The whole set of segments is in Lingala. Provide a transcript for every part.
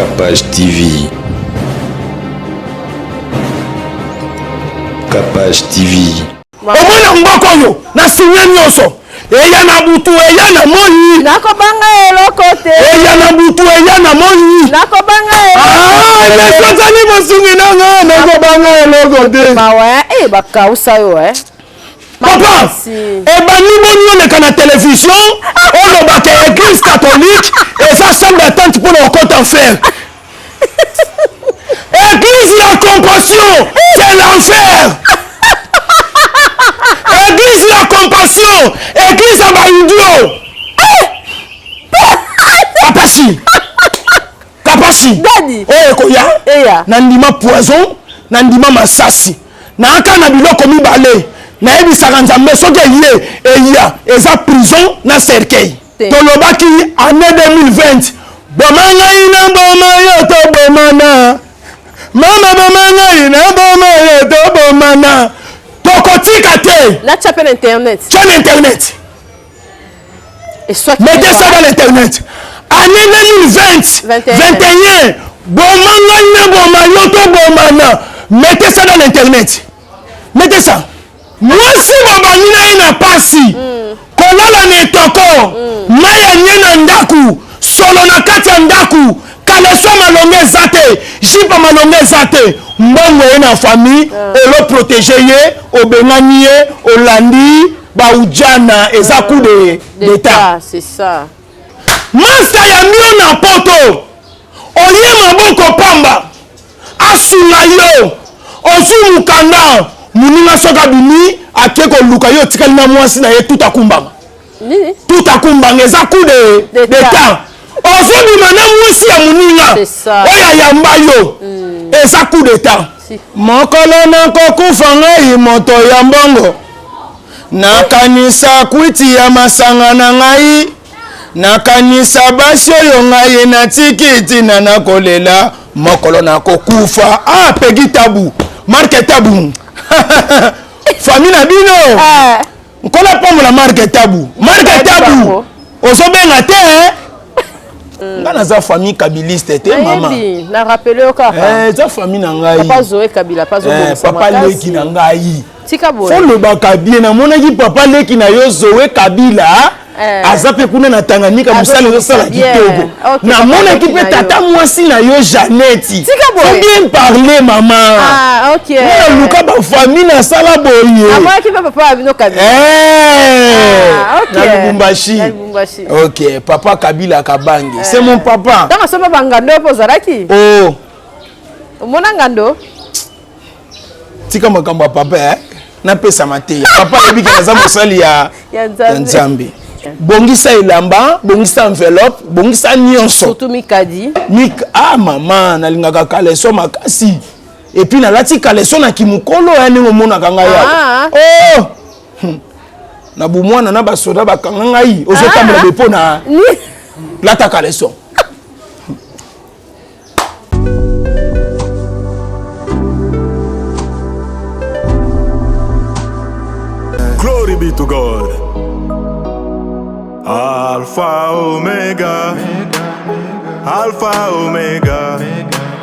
Capage TV. Capage TV. Omona mboko yo na sinya nyoso. Eya na butu eya na moni. Nakobanga eloko te. Eya na butu eya na moni. Nakobanga eloko. Na sotani mosungi na nga nakobanga eloko te. Mawa bakausa yo Papa, bani boni on est na télévision, on va que l'église catholique et ça chambre d'attente pour le compte en fer. Église la compassion, c'est l'enfer. Église la compassion, église à Baïdio. Kapashi. Kapashi. Daddy. Oh, koya. Nandima poison, nandima masasi. Na aka na biloko mibale. Na ebi sakanzambe soki ye eya eza prison na cercueil. Tolobaki année 2020. Bomanga ina boma yo to bomana. Mama bomanga ina boma yo to bomana. Tokotika te. Là tu appelles internet. Tu as internet. Et soit mettez ça dans l'internet. Année 2020. 21. Bomanga ina boma yo to bomana. Mettez ça dans l'internet. Mettez ça. Moi si bobanina ina pasi. Kolala netoko. Maya nyena ndaku. Solo na kati ya ndaku. Kaleso malonge zate. Jipa malonge zate. Mbongo ena famille. Elo protéger ye. Obengani ye. Olandi. Baoudjana. Eza coup d'état. C'est ça. Master ya mio na poto. Olie maboko pamba. Asuna yo. Osu mukanda. Muninga soka bini akeko luka yo tikali na mwasi na ye tout akumbanga. Nini? Tout akumbanga eza coup d'état. Ozo bima na mwasi ya muninga. C'est ça. Oya yamba yo. Eza coup d'état. Mokolo na kokufa ngai moto ya mbongo. Nakanisa kwiti ya masanga na ngai. Nakanisa basi oyo ngai na tikiti na nakolela. Mokolo na kokufa. Ah, Peggy Tabu. Marque Tabu. Famille na bino. Nkola pomo la marque Tabu. Marque Tabu. Ozobenga te. Ngana za famille kabiliste te mama. Na rappelé au kaka. Za famille na ngai. Papa Zoé Kabila, pas Zoé. Papa Leki na ngai. Tika boye. Folo bakabie na mona ki papa Leki na yo Zoé Kabila. Azape kuna na Tanganyika musala zo sala kitoko. Na mona ki pe tata mwasi na yo Janeti. Faut bien parler maman. Ah OK. Na luka ba famille na sala boye. Aba ki pe papa abino Kabila. OK. Na Lubumbashi. Na Lubumbashi. OK, papa Kabila Kabange. C'est mon papa. Dans so papa ngando po zaraki. Oh. Mona ngando. Tika makambo papa na pesa mate. Papa yebi ke za mosali ya Nzambe. Bongisa ilamba, bongisa enveloppe, bongisa nyonso. Surtout Mikadi. Ah maman, nalingaka kaleso makasi. Et puis nalati kaleso na kimukolo ya ningo mona kanga ya. Oh. Na bumwana na basoda bakanga ngai, ozotambola bepo na. Lata kaleso. Glory be to God. Alpha Omega, Alpha Omega,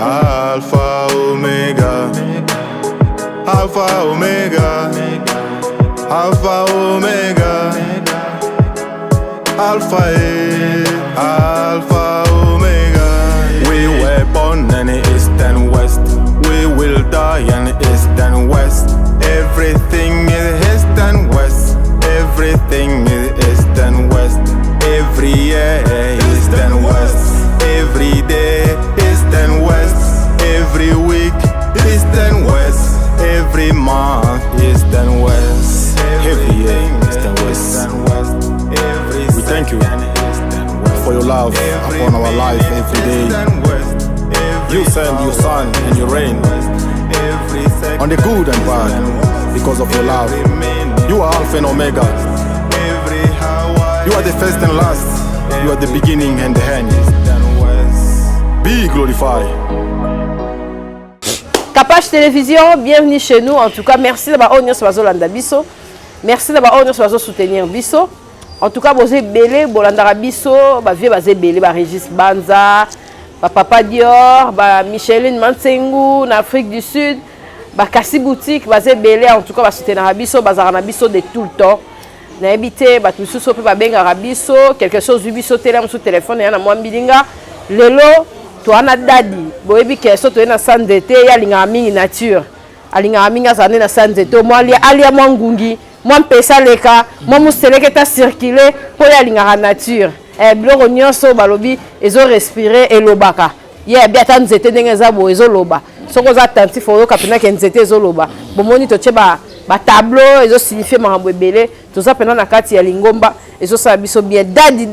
Alpha Omega, Alpha Omega, Alpha Omega, Alpha Alpha Omega. We were born in the east and west. We will die in the east and west. Everything is east and west. Everything is east and west. Every year east and west. Every day east and west. Every week east and west. Every month east and west. Every year east and west. We thank you for your love upon our life every day. You send your sun and your rain on the good and bad because of your love. You are Alpha and Omega. You are the first and last. You are the beginning and the end. Be glorified. Capage Télévision, bienvenue chez nous. En tout cas, merci d'avoir honneur sur Bazolanda Bisso. Merci d'avoir honneur sur Bazo soutenir Bisso. En tout cas, vous êtes belé, Bolandara Bisso, vieux bazé belé, Régis Banza, Papa Dior, Micheline Mansengu, en Afrique du Sud, Kassi Boutique, basé belé en tout cas, soutenir Rabiso, Bazaranabiso de tout le temps. Na habité, tout ce qui peut bien Rabiso, quelque chose du biso télé sur téléphone, il y a un bilinga. Lelo, tu as un dadi, boebi que so tu es na sandete, ya linga mingi nature. Alinga minga zane na sandete, moi alia mwangungi, moi pesa leka, moi musteleke ta circuler pour ya linga nature. Bloko nyonso balobi ezo respirer elobaka. Ye bia ta nzete ndenge za bo ezo loba. Soko za attentif oyo kapena ke nzete ezo loba. Bomoni to che ba tableau ezo signifier makambo ebele. To za pena na kati ya lingomba ezo sa biso bien dadi.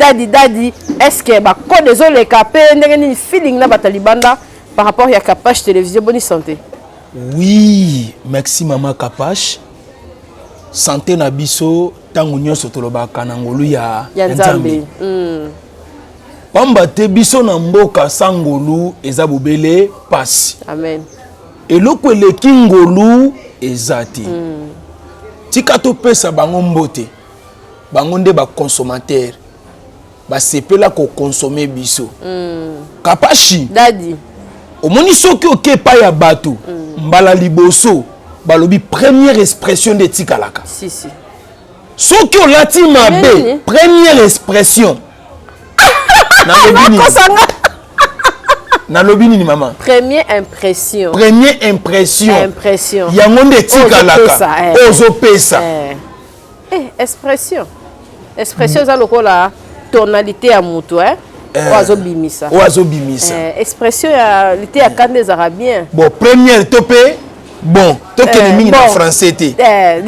Est-ce que ba code ezo le kapé ndenge ni feeling na batalibanda par rapport ya Kapache télévision bonne santé. Oui, merci maman Kapache. Santé na biso tango nyonso tolobaka na ngolu ya Nzambe. Pamba te biso na mboka sangolu eza bobele pasi. Amen. Eloko eleki ngolu ezati. Tika to pesa bango mbote. Bango nde ba consommateur. Ba sepela ko consommer biso. Kapashi. Dadi. Omoni soki okepa ya bato. Mbala liboso. Balobi première expression de tikalaka. Si. Soki olati mabe, première expression. Nalobi ni maman. Première impression. Impression. Yango nde tikalaka. Ozo pesa. Expression za lokola tonalité ya mutu oazo bimisa. Expression ya lité ya kande arabien. Bon, première topé. Bon, toke ni mingi na français te.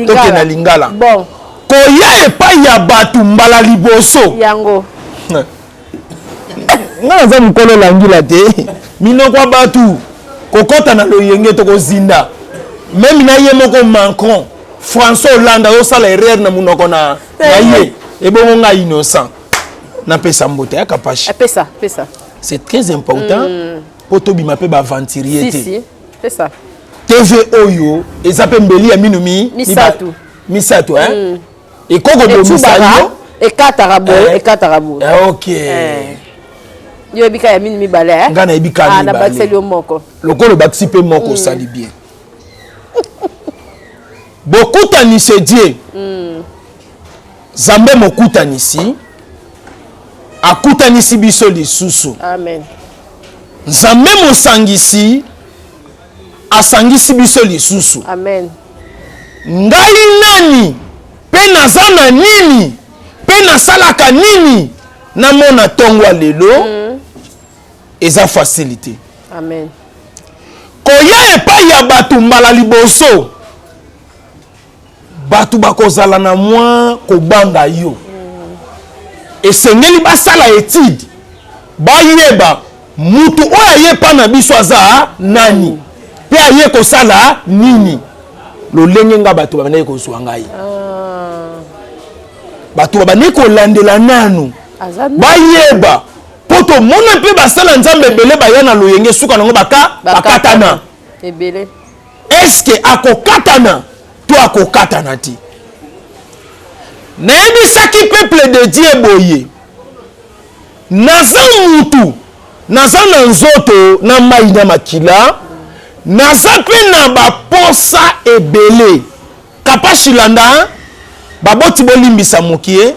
Toke na lingala. Bon. Koya epa ya batu mbala liboso. Yango. Nga za mukolo langila te. Minokwa batu. Kokota na loyenge toko zinda. Même na ye moko Macron, François Hollande yo sala erreur na munoko na ye. Ebongo nga innocent. Na pesa mbote ya Kapache. Pesa. C'est très important pour tobima pe ba aventurier te. Si, c'est ça. TV Oyo, ezape mbeli ya minumi. Misatu, hein? Et koko bomisa yo. Et katarabo. Ok. Yo ebika ya minumi bale, Ngana ebika ya na bakiseli yo moko. Lokolo bakisi pe moko sali bien. Bokutanisi die. Zambe mokutanisi. Akutanisi biso lisusu. Amen. Zambe mosangisi. Asangisi biso lisusu. Amen. Ngai nani pe nazana nini pe nasalaka nini na mona tongwa lelo eza facilité. Amen. Koya epai ya batu mbala liboso batu bakozala na mwa kobanga yo. Esengeli basala étude bayeba mutu oyo ayepa na biso aza nani. Pe aye kosala nini lolenge nga bato babane kozwa ngai bato babane kolandela nanu bayeba poto mona pe basala nzambe ebele baya na loyenge suka nango bakatana ebele. Est-ce que akokatana to akokatana ti nayebisaki peuple de Dieu boye naza mutu naza na nzoto na mai na makila naza pe na baposa ebele Kapache landa baboti bolimbisa mokie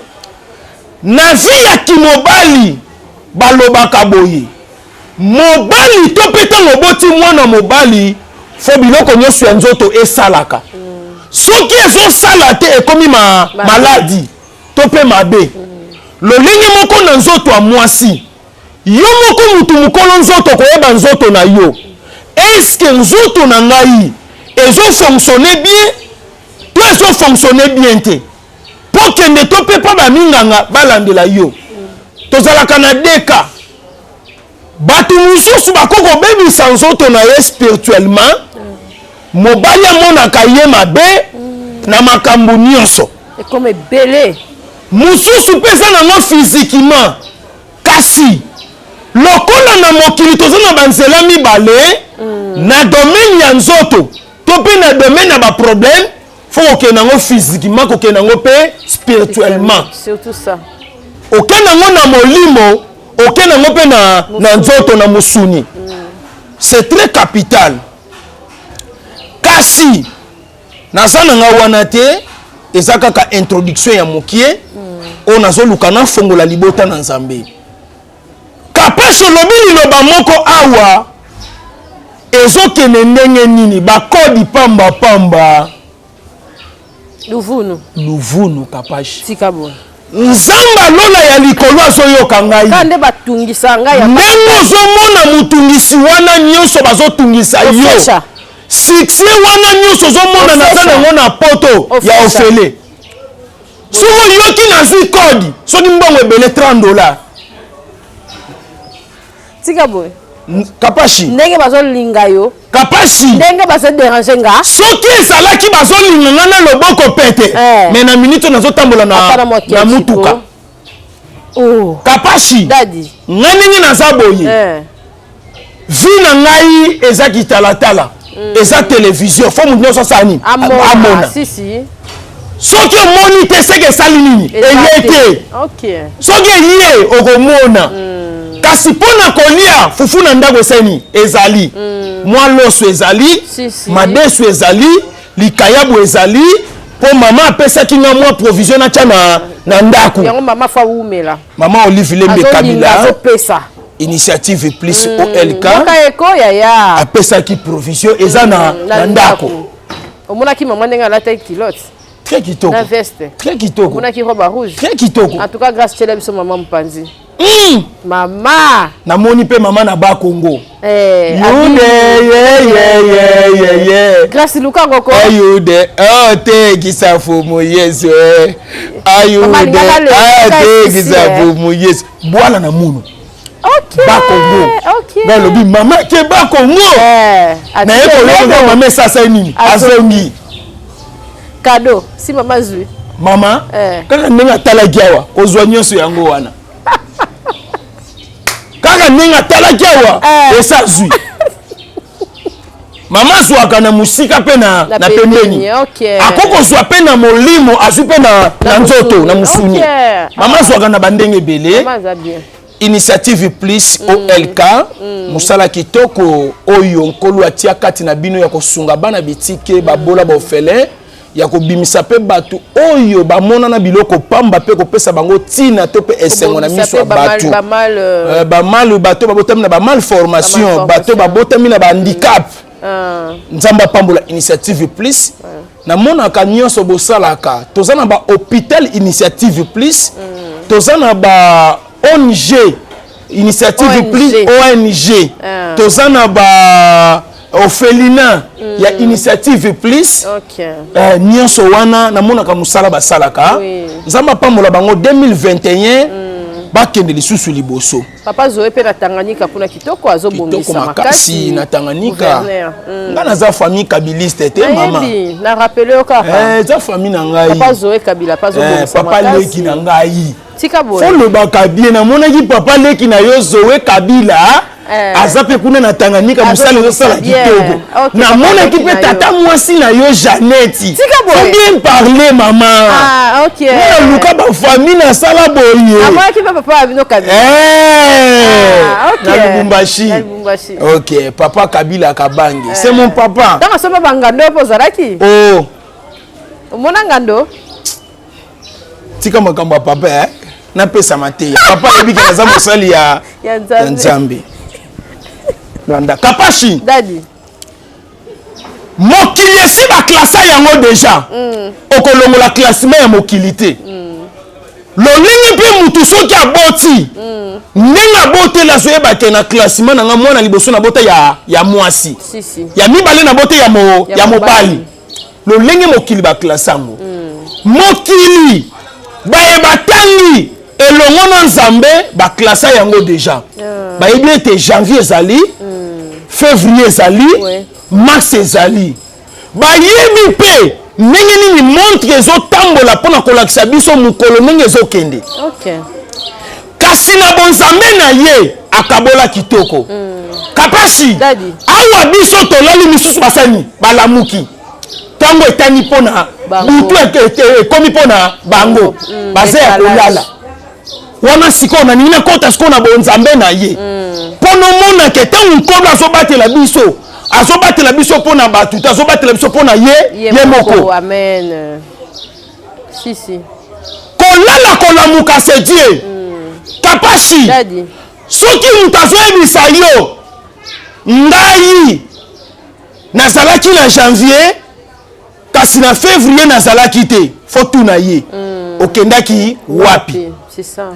na vi ya kimobali balobaka boye mobali to pe tango boti mwana mobali fo biloko nyonso ya nzoto esalaka soki ezosala te ekomi maladi to pe mabe lolenge moko na nzoto ya mwasi yo moko mutu mukolo nzoto koyeba nzoto na yo. Est-ce que nzoto na ngai fonctionner bien? Tout fonctionner bien te. Pour que ne tope pas ba minganga balandela yo. Tozalaka na deka. Batu mususu bakoko bebisa nzoto na ye spirituellement. Mobali amonaka ye mabe na makambo nyonso. Et comme belé. Mususu pesa nango physiquement. Kasi lokola na mokili tozana banzela mibale na domaine ya nzoto to pe na domaine na ba problème faut que nango physiquement ko ke nango pe spirituellement. Surtout ça. Okenda ngo na molimo aucun nango pe na nzoto na musuni. C'est très capital. Kasi nazana nga wana te ezaka ka introduction ya mokie o nazo lukana fongola libota na Nzambe. Kapasho lobi liloba moko awa ezokene ndenge nini bakodi pamba luvunu kapashi tikabo nzamba lola ya likolo azoyoka ngai kande batungisa ngai ya ndenge ozomona mutungisi wana nyonso bazotungisa yo succès wana nyonso ozomona naza nango na poto ya ofele soki yoki nazwi kodi soki mbongo ebele $30 tikabo kapashi ndenge bazolinga yo kapashi ndenge bazoderange nga soki ezalaki bazolinga nga na loboko pete me na minute nazotambola na mutuka kapashi dadi nga ndenge naza boye vi na ngai eza kitalatala eza télévision fo mutu nyonso asani amona soki omoni te seke esali nini eye te soki eye okomona kasi mpona kolia fufu na ndako eseni ezali mwa loso ezali madesu ezali likayabu ezali mpo mama apesaki nga mwa provision natya na ndako yango mama fa umela mama Olive Lembe Kabila azopesa initiative plus OLK apesaki provision eza na ndako omonaki mama ndenge alataki kilote très kitoko na veste très kitoko omonaki robe rouge très kitoko en tout cas grâce chez biso mama Mpanzi mama namoni pe mama na ba Congo grâce luka ngoko ayude te kisafu moyeso ayude te kisafu moyeso bwala na munu ba Congo ba lobi mama ke ba Congo na yeko loko mama sasa nini azongi cadeau si mama zui mama kaka ndenge atalaki awa kozwa nyonso yango wana kaka ndenge atalaki awa esa zwi mama zwaka na musika pe na pembeni akoko zwa pe na molimo azwi pe na nzoto na musuni mama zwaka na bandenge ebele initiative plus OLK musala kitoko oyo nkolu atia kati na bino ya kosunga bana bitike babola bofele ya kobimisa pe batu oyo bamona na biloko pamba pe kopesa bango tina to pe esengo na miso batu bamal bato babotami na bamal formation bato babotami na handicap nzamba pambola initiative plus na mona ka nyonso bosalaka tozana ba hôpital initiative plus tozana ba ONG initiative plus ONG tozana ba Ophelina ya initiative plus nyonso wana namonaka musala basalaka nzamba pambola bango 2021 bakende lisusu liboso papa Zoé pe na Tanganyika kuna kitoko azobomisa makasi na Tanganyika nga naza famille kabiliste te mama na rappelé okaka za famille na ngai papa Zoé Kabila pas obomisa makasi papa leki na ngai tika boye fo lobaka bien namonaki papa leki na yo Zoé Kabila aza pe kuna na Tanganyika musala osala kitoko namonaki pe tata mwasi na yo Janeti faut bien parler mama na luka ba famille na sala boye amonaki pe papa abino Kabila na Lubumbashi ok papa Kabila Kabange c'est mon papa dans asoma bangando po zaraki omona ngando tika makambo ya papa na pesa mate papa yebiki naza mosali ya Nzambe Landa kapashi dadi mokili esi baklasa yango deja okolongola classement ya mokili te lolenge mpe mutu soki aboti ndenge abotela azoyebake na classement nanga mwana liboso na bota ya mwasi ya mibale na bote ya mobali lolenge mokili baklasa yango mokili bayeba tangi elongo na Nzambe baklasa yango deja bayebi ete janvier ezali février ezali mars ezali bayebi mpe ndenge nini montre ezotambola mpona kolakisa biso mokolo ndenge ezokende kasi na bonzambe na ye akabola kitoko kapashi awa biso tolali misusu basani balamuki ntango etani mpona butu ekomi mpona bango baza ya kolala wana siko na nina kota siko na bonzambe na ye pono mona ke tangu nkobla azobatela biso azobatela biso pona batu azobatela biso pona ye moko amen si kolala kolamuka c'est Dieu kapashi soki mutu azoyebisa yo ngai nazalaki na janvier kasi na février nazalaki te fo tuna ye okendaki wapi c'est ça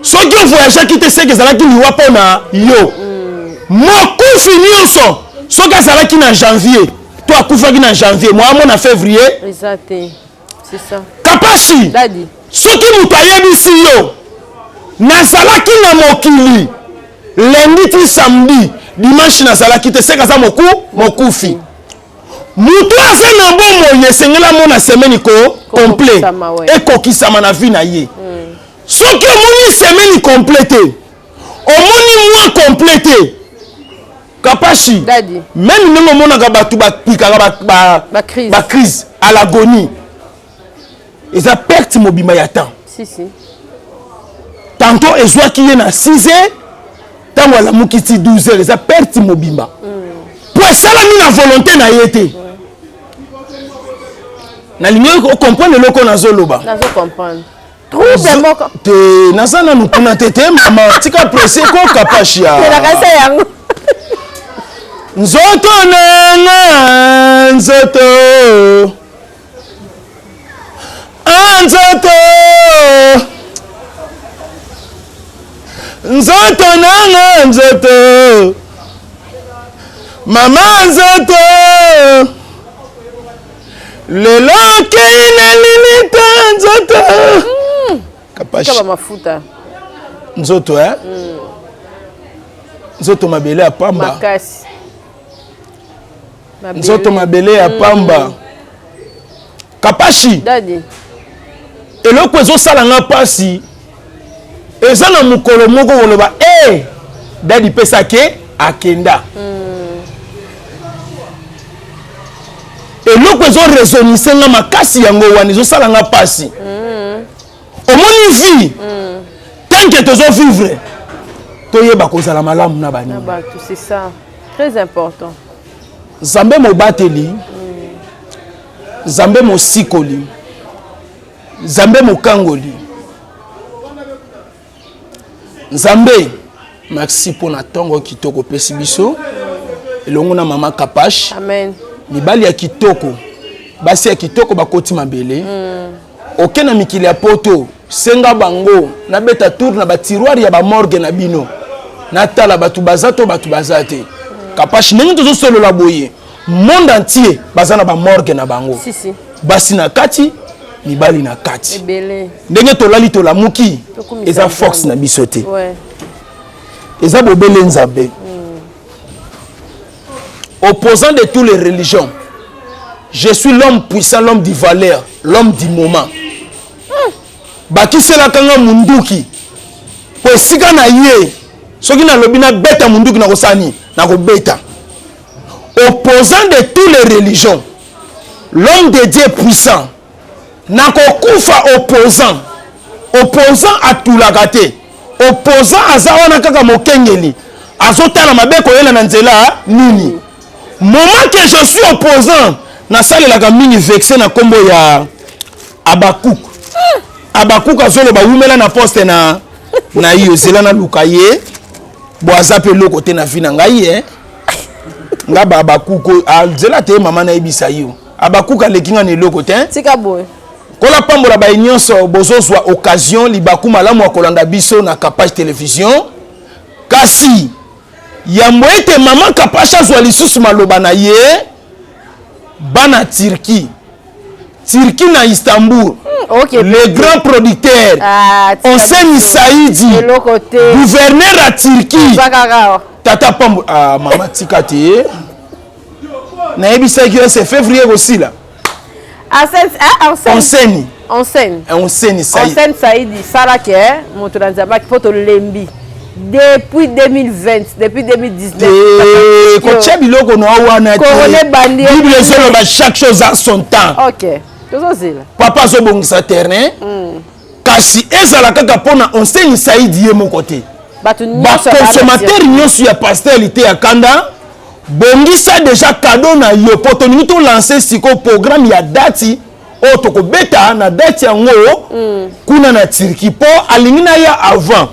soki ovoyageaki te seke ezalaki liwa mpona yo mokufi nyonso soki azalaki na janvier to akufaki na janvier mwamo na février c'est ça kapashi soki moto ayebisi yo nazalaki na mokili lundi ti samedi dimanche nazalaki te seke aza mokufi mutu aza na bomoi esengela mona semaine complet ekokisama na vie na ye soki omoni semaine complete omoni mois complete kapashi même ndenge omonaka bato bapikaka bacrise à l'agonie eza perte mobima ya temps tantôt ezwaki ye na 6 heures ntango alamuki ti 12 heures eza perte mobimba po esalami na volonté na ye te nalingi okomprendre eloko nazoloba te naza nanu kuna te te mama tika presse ko kapashi ya nzoto nanga nzoto nzoto nzoto nanga nzoto mama nzoto lelo kina lilita nzoto kapashi mafuta nzoto nzoto mabele ya pamba makasi nzoto mabele ya pamba kapashi eloko ezosalanga pasi eza na mokolo moko koloba dadi pesake akenda eloko ezoresonisenga makasi yango wana ezosalanga pasi omoni vie tanke tozovivre toyeba kozala malamu na bani c'est ça très important nzambe mobateli nzambe mosikoli nzambe mokangoli nzambe merci mpona ntongo kitoko opesi biso elongo na mama kapashi amen mibali ya kitoko basi ya kitoko bakoti mabele oke na mikili ya poto senga bango nabeta tour na batiroire ya bamorgue na bino natala bato baza to bato baza te kapashi ndenge tozosolola boye monde entier baza na bamorgue na bango basi na kati mibali na kati ndenge tolali tolamuki eza force na biso te eza bobele nzambe opposant de toutes les religions je suis l'homme puissant l'homme du valeur l'homme du moment bakiselaka nga munduki po esika na ye soki nalobi nabeta munduki nakosani nakobeta opposant de toutes les religions l'homme de Dieu puissant nakokufa opposant atulaka te opposant aza wana kaka mokengeli azotala mabe koyela na nzela nini moment que je suis opposant nasalelaka mingi vexé na kombo ya Abakuk azoloba wumela na poste na yo zela na luka ye bo aza pe loko te na vie na ngai nga ba Abakuk azela te mama na yebisa yo Abakuk alekinga ne loko te tika boy kola pambola ba nyonso bozozwa occasion libaku malamu akolanda biso na Kapage télévision kasi yambo ete mama Kapage azwa lisusu maloba na ye bana Turquie na Istanbul le grand producteur Hossein Saidi gouverneur à Turquie tata pambo mama tika te na yebisa ki c'est février aussi là Hossein Saidi Salake moto na Nzamba ki photo lembi depuis 2020 depuis 2019 ko biloko no wana Bible solo chaque chose a son temps OK tozozela papa zo bongisa terrain kasi ezala kaka pona enseigne Saïdi ye mon côté ba consommateur nyonso ya pastelité ya kanda bongisa déjà cadeau na yo poto ni to lancer siko programme ya dati o to ko beta na date yango kuna na Turquie po alingi na ya avant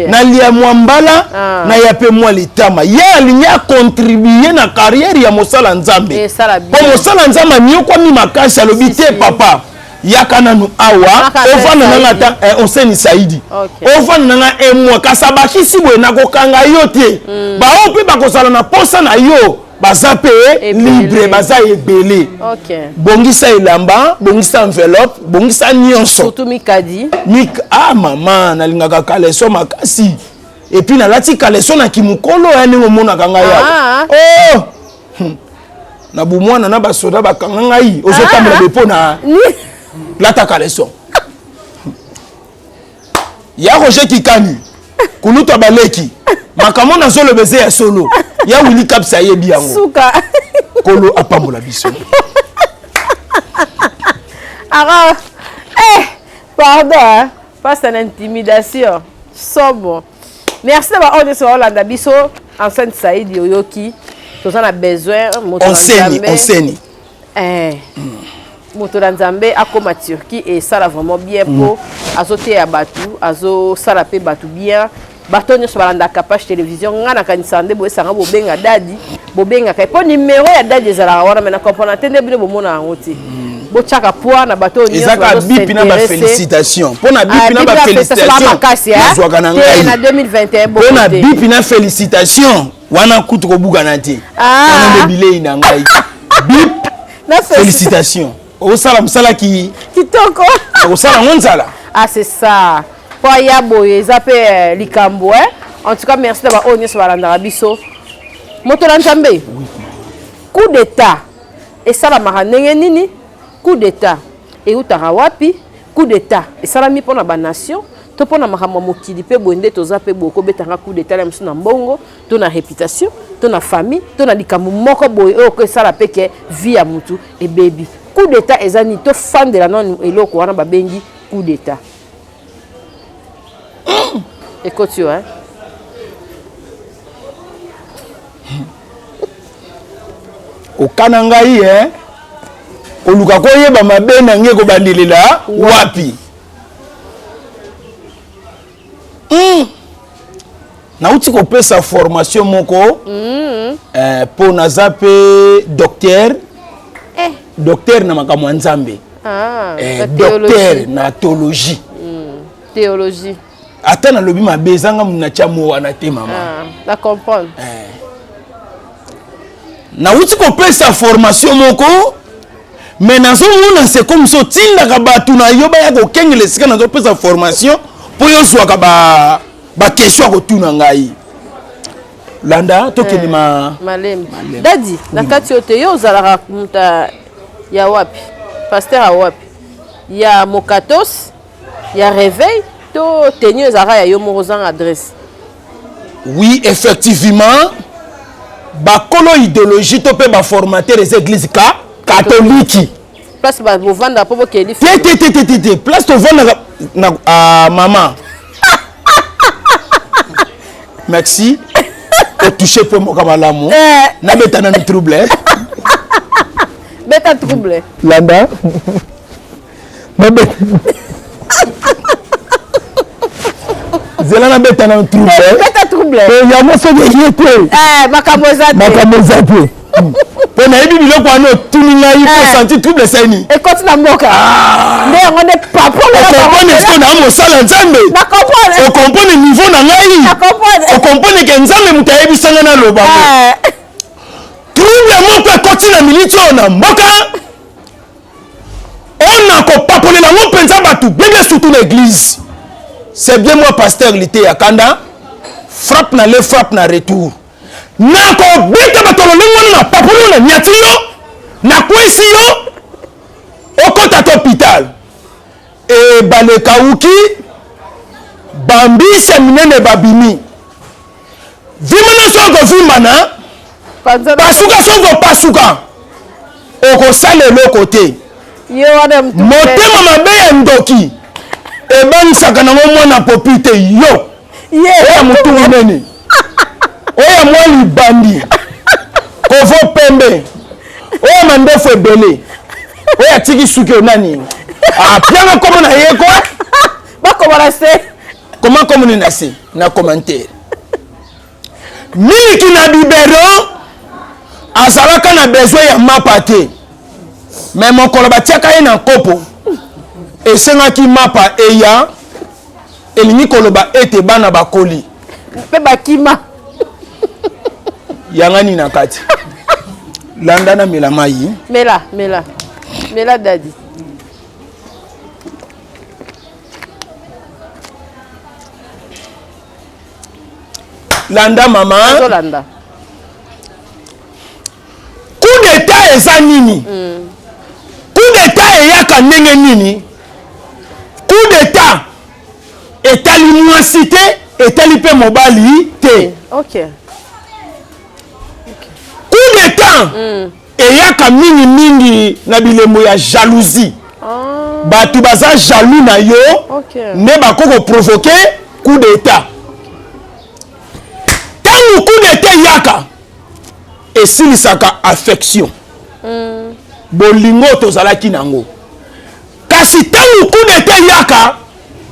na lia mwambala na ya pe mwa litama ya alingi a contribuer na carrière ya Mosala Nzambe po Mosala Nzambe ni kwa mi makasi alobite papa yakana nu awa ovana na ta onseni Saïdi ovana na emwa kasabaki sibwe na kokanga yote ba ope bakosala na posa na yo baza pe libre baza ebele bongisa elamba bongisa enveloppe bongisa nyonso surtout mikadi mama nalingaka kaleso makasi et puis nalati kaleso na kimukolo yani ngomona kanga ya na bumwana na basoda bakanga ngai ozotambela bepona lata kaleso ya Roger Kikani kuluta baleki makamona solo beze ya solo ya Willy Kapsa yebi yango suka kolo apambola biso alors pardon face à l'intimidation sobo merci d'avoir on est sur Hollande biso enceinte Saïdi Oyoki tous on a besoin enseigne moto Nzambe akoma Turquie et ça là vraiment bien pour azote ya batu azo sala pe batu bien batonyo so balanda capage télévision ngana kanisande bo esanga bo benga dadi bo benga kai po numéro ya dadi ezala wana mena comprendre tende bino bo mona ngoti bo chaka poa na batonyo ezaka bipi na ba félicitations pona bipi na ba félicitations zwaka na ngai na 2021 bo pona bipi na félicitations wana kutu ko buka na te wana bilei na ngai bip na félicitations au salam salaki kitoko au salam nzala c'est ça pour ya boye zape likambo en tout cas merci d'avoir onni sur balanda biso moto Nzambe coup d'état et ça la maranenge nini coup d'état et utara wapi coup d'état et ça la mi pona ba nation to pona makamwa mokili pe bonde to zape boko betanga coup d'état la msu na mbongo to na réputation to na famille to na likambo moko boye o ko ça la peke vie ya mutu et baby coup d'état ezani to fan de la non eloko wana babengi coup d'état écoute tu hein au kanangai oluka ko yeba mabe na ngeko bandelela wapi na uti ko pesa formation moko pour nazape docteur na makamwa Nzambe docteur na théologie théologie ata na lobi mabe zanga muna chamo wana te mama la comprendre na uti ko pesa formation moko mais nazo mona c'est comme so tinda batu na yoba ya ko kengele sika nazo pesa formation pour yo swaka ba question ko tuna ngai landa tokeni malembe dadi na kati yote yo zalaka muta ya wapi pasteur a wapi ya mokatos ya réveil to tenue zara ya yo morozang adresse oui effectivement ba kolo idéologie to pe ba formateur des églises catholiques place ba vendre po bo keli place to vendre na maman merci au toucher pour mon kamalamu na beta na trouble beta trouble landa na beta zela na beta na trouble ya moso de yete makambo zape pour na ebi biloko ano tuninga il faut sentir trouble seni et quand na mboka mais on est pas pour le comprendre ce qu'on a Mosala Nzambe na comprendre o comprendre niveau na ngai na comprendre o comprendre que Nzambe mutayebi sanga na loba trouble moko ekoti na militi ona mboka on a ko papoler la mo penza batu bébé surtout l'église c'est bien moi pasteur lité ya kanda frappe na le frappe na retour na ko beta batolo lingo na papoler na nyati yo na kwesi yo okota to hôpital e baleka uki bambise minene babimi vimana soko vimana pasuka soko pasuka oko sale lo côté yo adam motema mabe ya ndoki ebanisaka nango mwana popi te yo oya motu monene oya mwa libandi kovo pembe oya mandefu ebele oya tiki suki onani apianga komo na ye ko bakoma na se koma komoni na se na commentaire miliki na bibero azalaka na besoin ya mapa te me mokolo batiaka ye na kopo esengaki mapa eya elingi koloba ete bana bakoli mpe bakima yangani na kati landa na mela mai mela dadi landa mama tolanda coup d'état eza nini coup d'état eyaka ndenge nini coup d'état etali mwasi te etali mpe mobali te ok coup d'état eyaka mingi na bilembo ya jalousie bato baza jaloux na yo nde bakoko provoke coup d'état ntango coup d'état eyaka esilisaka affection bolingo tozalaki nango kasi ntango coup d'état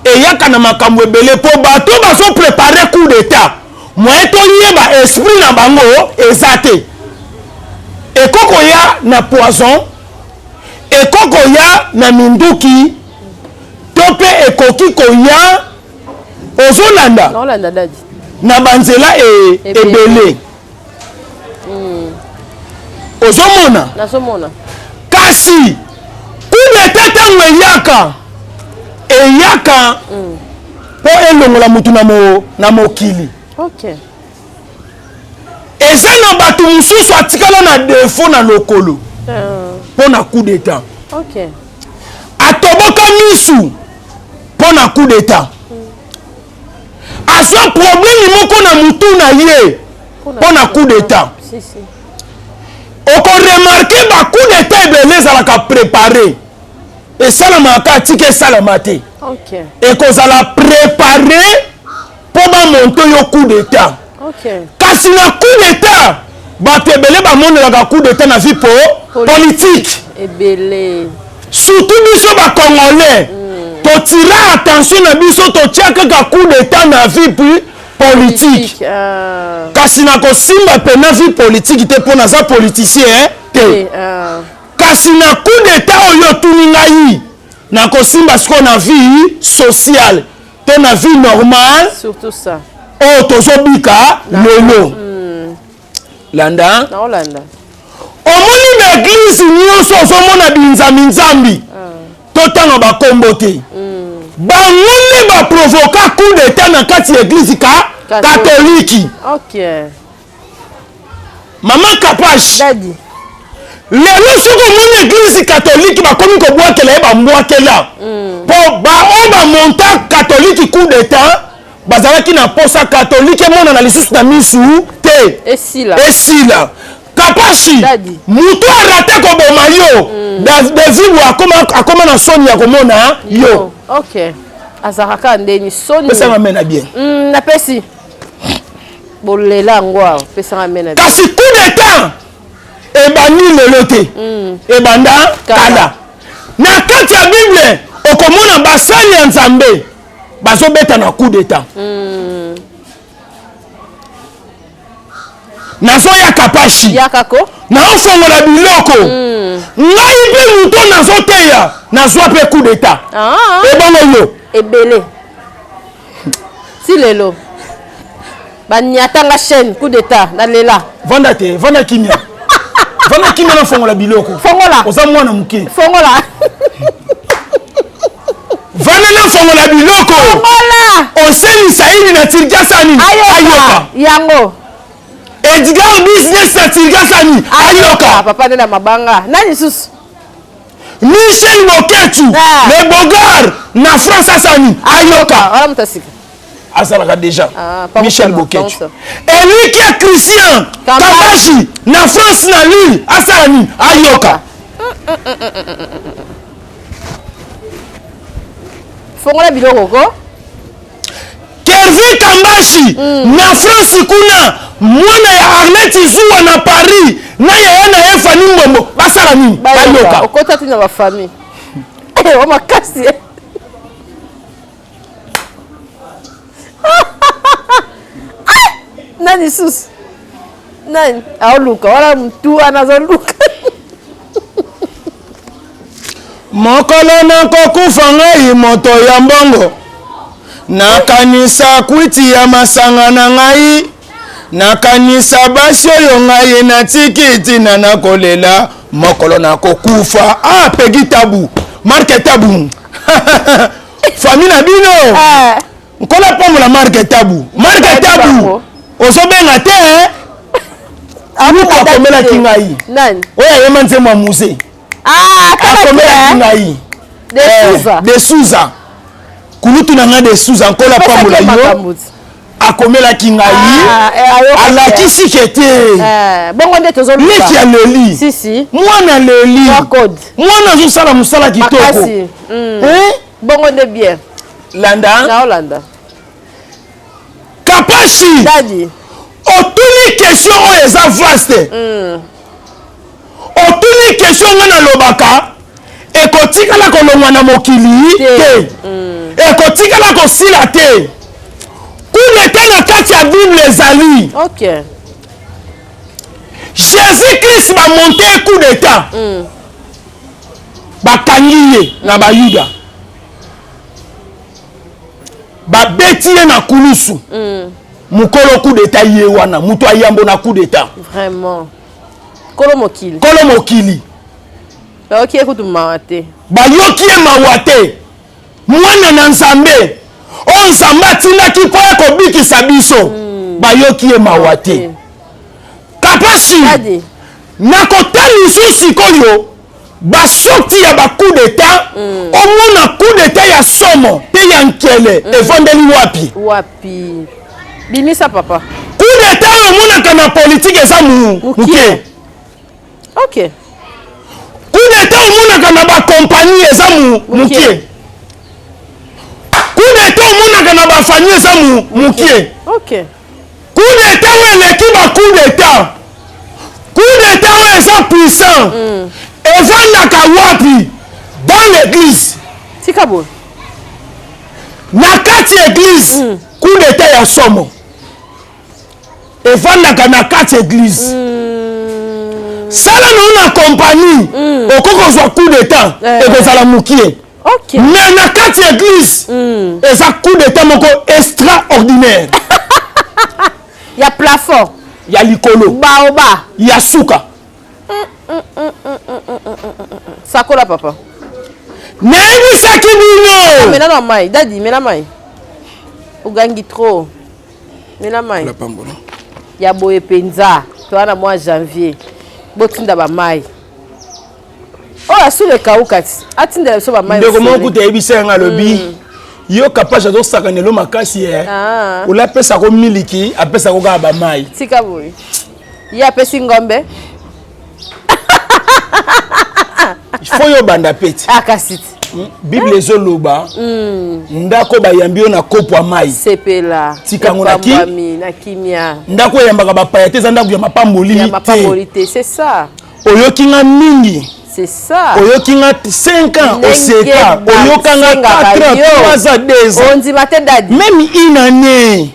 eyaka na makambo ebele mpo bato bazoprépare coup d'état moye toyeba esprit na bango eza te ekoko ya na poison ekoko ya na minduki to mpe ekoki koya ozolanda na banzela ebele ozomona kasi coup d'état ntango eyaka mpo elongola mutu na mokili eza na bato mosusu atikala na defo na lokolo mpo na coup d'état atoboka misu mpo na coup d'état azwa problème moko na mutu na ye mpo na coup d'état okoremarke bacoup d'état ebele ezalaka préparé esalamaka atika esalama te ekozala préparé mpo bamonte yo coup d'état kasi na coup d'état bato ebele bamonelaka coup d'état na vie politique surtout biso bacongolais totira attention na biso totia kaka coup d'état na vie politique kasi nakosimba mpe na vie politique te mpo naza politicien te kasi na coup d'état oyo otuni ngai nakosimba sikoyo na vie sociale te na vie normale oyo tozobika lelo landa omoni baeglise nyonso ozomona binzambi to ntango bakombo te bango nde baprovoka coup d'état na kati ya eglise katoliki mama kapache lelo soki omoni eglise katoliki bakomi kobwakela ye bambwakela mpo baoyo bamonta katoliki coup d'état bazalaki na posa katolike emonana lisusu na misu te esila kapashi mutu arate koboma yo david akoma na soni ya komona yo azalaka ndeni soni pesanga mena bien napesi bolela yango awa pesanga mena kasi coup d'état ebandi lelo te ebanda kala na kati ya bible okomona basali ya nzambe bazobeta na coup d'état nazoya kapashi naofongola biloko ngai mpe muto nazoteya nazwa mpe coup d'état ebongo yo ebele si lelo banyatanga chaîne coup d'état nalela vanda te vanda kimia vanda kimia nafongola biloko fongola oza mwana moke fongola vanda nafongola biloko oselisa ini na tirikasani ayoka yango edgar business na tirikasani ayoka papa nde na mabanga nani susu michel boketu le bogar na france asani ayoka wala mutasika azalaka déjà michel boketu eliki ya christian kabashi na france na lille asani ayoka fongola biloko ko Kervi Kambashi na France kuna mwana ya Arlette Zuwa na Paris na ya Fani Mbombo basala nini bayoka okota tina ba famille wa makasi nani sus nani aoluka wala mtu anazoluka mokolo na kokufa ngai moto ya mbongo nakanisa kwiti ya masanga na ngai nakanisa basi oyo ngai na tikiti na nakolela mokolo na kokufa pegi tabu marke tabu famille na bino nkola pombola marke tabu ozobenga te amuka akomela kingai oyo ayema nzembo muse akomela kingai de Souza kulutu na nga de Souza nkola pombola yo akomela kingai alakisi kete bongo nde tozoluka neti ya leli si mwana leli mwana azosala mosala kitoko bongo nde bien landa Kapashi dadi otuni question oyo eza vaste otuni question nga nalobaka ekotikala kolongwa na mokili te ekotikala kosila te kunete na kati ya bible ezali Jésus Christ bamonte coup d'état bakangi ye na bayuda babeti ye na kulusu mukolo coup d'état ye wana mutu ayambo na coup d'état vraiment kolo mokili bayoki ekutu mawa te bayoki ye mawa te mwana na nzambe oyo nzambe atindaki mpo ekobikisa biso bayoki ye mawa te Kapashi nakotalisa sikoyo basokti ya bacoup d'état omona coup d'état ya somo te ya nkele evandeli wapi bimisa papa coup d'état omonaka na politike eza muke coup d'état omonaka na bakompagnie eza muke coup d'état omonaka na bafamille eza muke coup d'état oyo eleki bacoup d'état coup d'état oyo eza puissant evandaka wapi dans l'église na kati église coup d'état ya somo evandaka na kati église sala na compagnie okokozwa coup d'état ekozala mokie mais na kati église eza coup d'état moko extraordinaire ya plafond ya likolo baoba ya suka sakola papa nayebisaki bino mena na mai dadi mena mai ogangi trop mena mai ya boye penza to wana mwa janvier botinda ba mai oyo asuleka ukati atindela biso ba mai ndeko moko teyebisa nga lobi yo Kapashi azosakanelo makasi ola pesa ko miliki apesa ko kaba mai tika boy ya pesi ngombe ifo yo banda peti akasiti bible ezoloba ndako bayambi yo na kopo ya mai sepela tika ngona na kimia ndako yambaka bapaya te ndako ya mapamboli te c'est ça oyokinga mingi c'est ça oyokinga 5 ans oseka oyokanga 4 ans 3 ans 2 ans on dit matin dadi même une année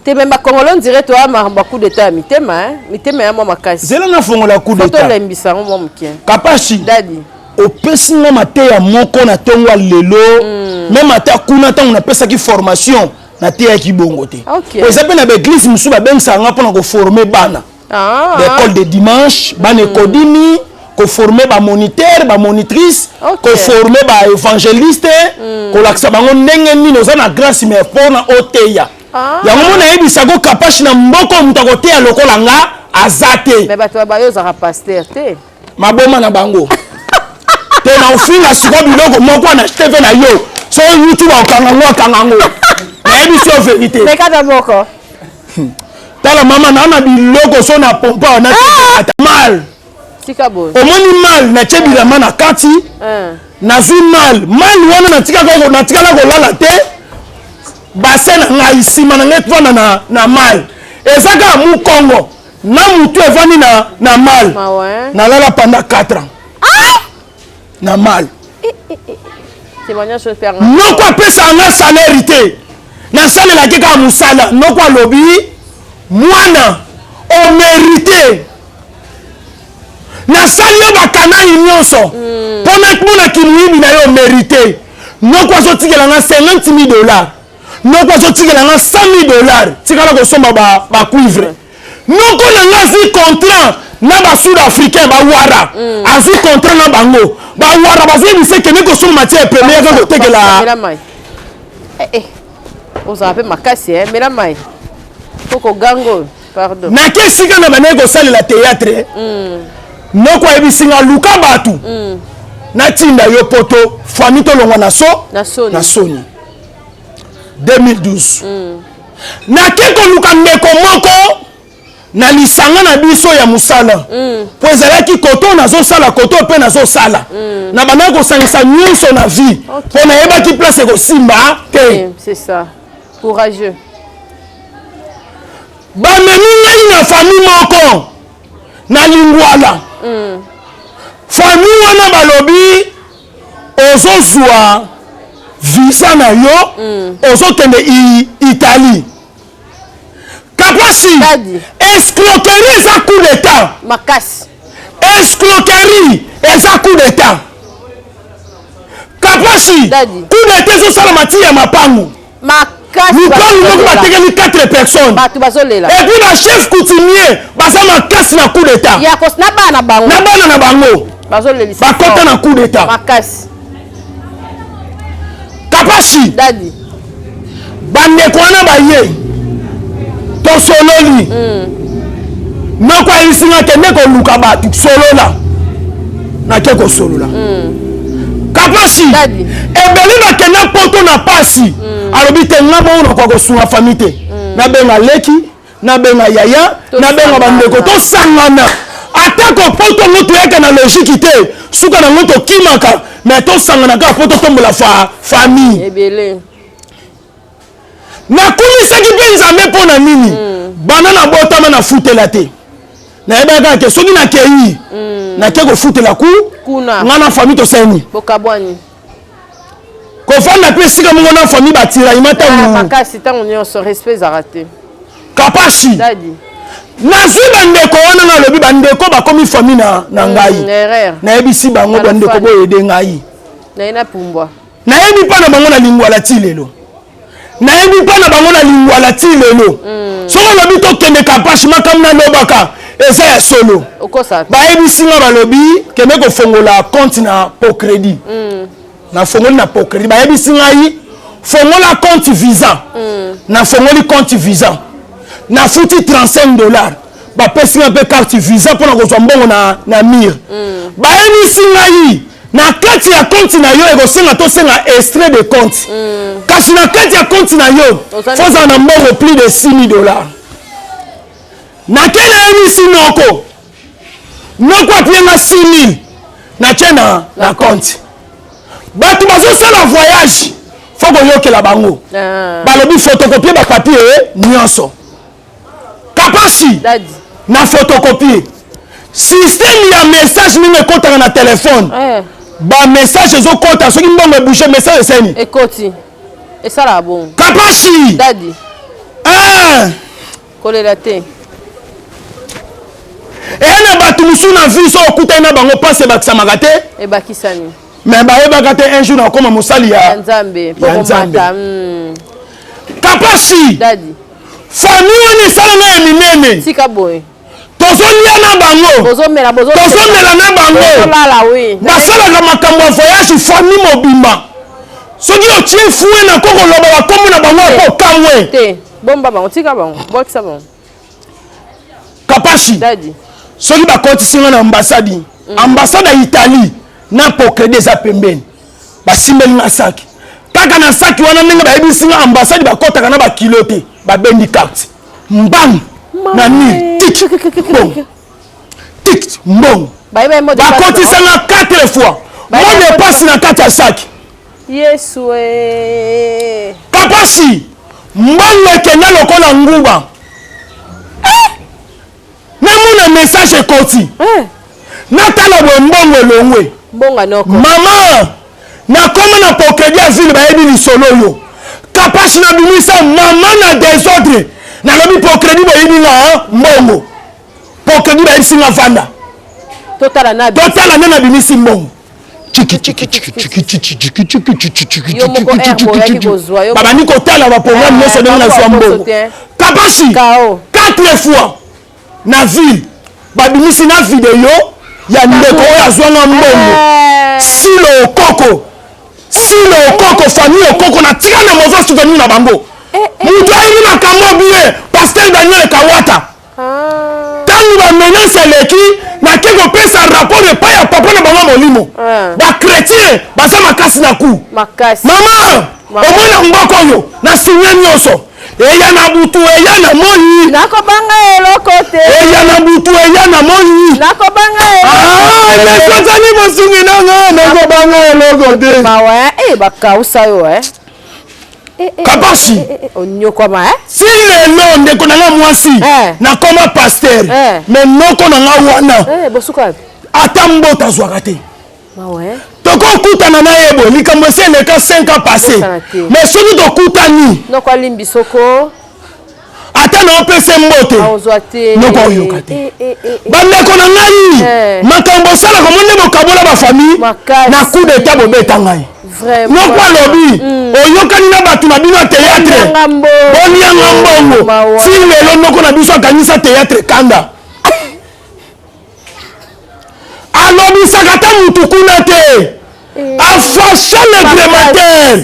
te memba kongolo on dirait toi ma coup d'état mitema mitema ya mwa makasi zela na fongola coup d'état photo lembisa mwa mukien Kapashi dadi opesinga mateya moko na tongo lelo même ata kuna ntango napesaki formation nateyaki bongo te eza mpe na baeglise mosusu babengisanga mpona koforme bana d'école de dimanche bana ekodimi koforme bamoniteur bamonitrice koforme baévangéliste kolakisa bango ndenge nini oza na grâce mais mpona oteya yango mo nayebisako Kapashi na mboko moto akoteya lokola nga aza te bato bayo ozaka paster te maboma na bango te na ofinga siko biloko moko na tv na yo so youtube akanga ngo nayebi so vérité mekata moko tala mama na biloko so na pompa na mal tika boy omoni mal na tshebila na kati na zwi mal wana na tika la kolala te bassin na ngai sima na ngai vana na mal ezaka mu Congo na mutu evani na mal na lala pendant 4 ans na mal noko apesa nga salaire te nasalelaki kaka mosala noko alobi mwana omérite nasali yo bakanani nyonso mpo kimuyibi na yo omérite noko azotikela nga $50,000 noko azotikela nga $100,000 tikala kosomba bacuivre noko na nga azwi contrat na basud africain bawara azwi contrat na bango bawara bazoyebisa kende kosomba matière première kaka kotekela ozala mpe makasi mela mai poko gango pardon nake esika na bandeki kosalela théâtre noko ayebisinga luka bato natinda yo poto famille tolongwa na soni 2012 nake koluka ndeko moko na lisanga na biso ya musala po ezalaki koto nazosala koto mpe nazosala na bandaki kosangisa nyonso na vie mpo nayebaki place ekosimba te c'est ça courageux bamemi ngai na famille moko na lingwala famille wana balobi ozoswa visa na yo ozokende Italie kapasi escroquerie eza coup d'état makasi escroquerie eza coup d'état kapasi coup d'état ezosala mati ya mapangu lupangu moko batekeli 4 personnes et puis na chef coutumier baza makasi na coup d'état na bana na bango bakota na coup d'état kapasi bandeko wana baye tosololi noko ayisinga kende koluka bato solola nake kosolola kapasi ebeli bakende poto na pasi alobi te nga bongo nakoka kosunga famille te nabenga leki nabenga yaya nabenga bandeko tosangana atako poto ngo toyaka na logiki te suka nango tokimaka me tosangana kaka po totombola famille nakumisaki mpe nzambe mpo na nini bana na botama na futela te nayebaka kaka ke soki nakei nake kofutela nga na famille tosani kofanda mpe esika mongo na famille batiraima kapasi nazwi bandeko wana nalobi bandeko bakomi famille na ngai nayebisi bango bandeko boyede ngai nayebi mpa na bango na lingwala ti lelo nayebi mpa na bango na lingwala ti lelo soki olobi tokende kapasi makambo nalobaka eza ya solo bayebisi nga balobi kende kofongola compte na pocrédit nafongoli na pocrédit bayebisi ngai fongola compte visa nafongoli compte visa nafuti $35 bapesi nga mpe carte visa mpona kozwa mbongo na mire bayebisi ngai na kati ya compte na yo ekosenga tosenga extrait de compte kasi na kati ya compte na yo fozala na mbongo plus de $6,000 nake nayebisi noko apienga 6,000 natie na compte bato bazosala voyage fo koyokela bango balobi photocopie bapapie nyonso kapasi na photocopie système ya message nini ekotaka na telefone bamessage ezokota soki mbongo ebouche message eseni ekoti esala bon kapasi kolela te eya na bato mosusu na vie so okutani na bango mpasi ebakisamaka te ebakisani me bayebaka te un jour nakoma mosali ya nzambe kapasi famille wana esalanga ya minene tozolia na bango tozomela na bango basalaka makambo ya voyage famille mobimba soki otie fue na kokoloba bakombo na bango apo kamwe kapasi soki bakotisinga na ambasadi ambasade ya Italie na pocrédit eza pembeni basimbeli nga saki kaka na saki wana ndenge bayebisinga ambasade bakotaka na bakilo te babendi carte mbang na nil tik tic mbongo bakotisanga 4 fois mode passe na kati ya saki Yesu kapasi mbongo ekenda lokola nguba namona message ekoti natala bwe mbongo elongwe mama nakoma na pokedi ya ville bayebi lisolo oyo kapasi na bimisa mama na désordre nalobi pokedi boyebi na mbongo pokedi bayebisinga vanda totala nde na bimisi mbongo babandi kotala baprogramme nyonso ndenge na zwa mbongo kapasi 4 fois na ville babimisi na video ya ndeko oyo azwanga mbongo silo okoko famille okoko na tika na mauvais souvenir na bango mutu ayebi makambo bien pasteur Daniel Kawata ntango bamenance eleki nake kopesa rapport epai ya papa na bango molimo bakretien baza makasi na ku mama omona mboka oyo na signe nyonso eya na butu eya na moi nakobanga eloko te eya na butu eya na moi nakobanga eloko mesozali mosungi nanga nakobanga eloko te mawa bakausa yo kapasi onyokwama si lelo ndeko nanga mwasi nakoma pasteur me noko nanga wana ata mbota azwaka te tokokutana na ye boye likambo esi eleka 5 ans passé mais soki tokutani ata naopesa mbote noko oyoka te bandeko na ngai makambo osalaka mo nde bokabola bafamille na coup d'etat bobeta ngai noko alobi oyokani na bato na bino ya théâtre bolianga mbongo ti lelo noko na biso akangisa théâtre kanda alobisaka ta mutu kuna te afasha le grémateur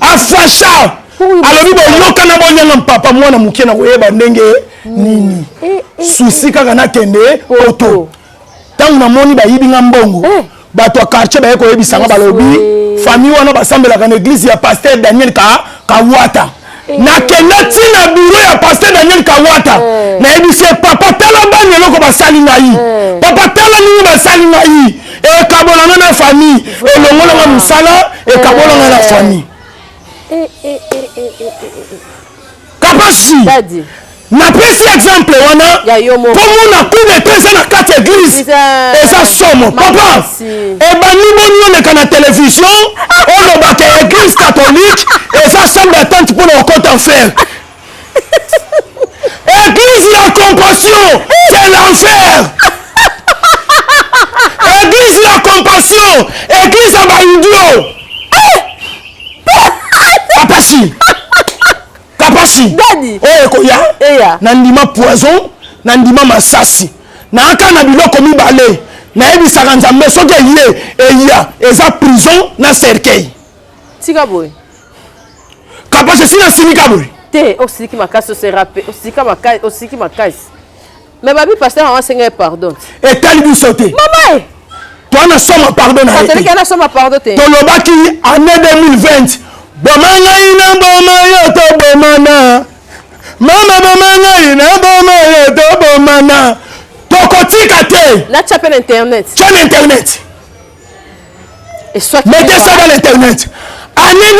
afasha alobi boyokana bonyanga mpapa mwana mokie na koyeba ndenge nini susi kaka nakende poto ntango namoni bayibinga mbongo bato ya quartier baye koyebisanga balobi famille wana basambelaka na église ya pasteur Daniel Kawata nakende ntina biro ya pasteur Daniel Kawata nayebisi papa tala bani eloko basali ngai papa tala nini basali ngai ekabolanga na famille elongolanga mosala ekabolanga na famille kapasi napesi exemple wana komona kube eza na kati église eza somo papa ebandi boni oleka na télévision olobaka église catholique eza chambre d'attente mpona okota enfer église ya compassion c'est l'enfer église ya compassion église ya baidio kapasi oyo ekoya na ndima poison na ndima masasi naaka na biloko mibale nayebisaka nzambe soki eye eya eza prison na cercueil tika boye kapasi esi nasilika boye te osiliki makasi osiliki makasi mais babi pasteur awasenga ye pardon etali biso te mama toana soma pardon na ye tolobaki année 2020 boma ngai na boma yo tobomana mama boma ngai na boma yo tobomana tokotika te natya mpe na internet tya na internet mettez ça dans l'internet année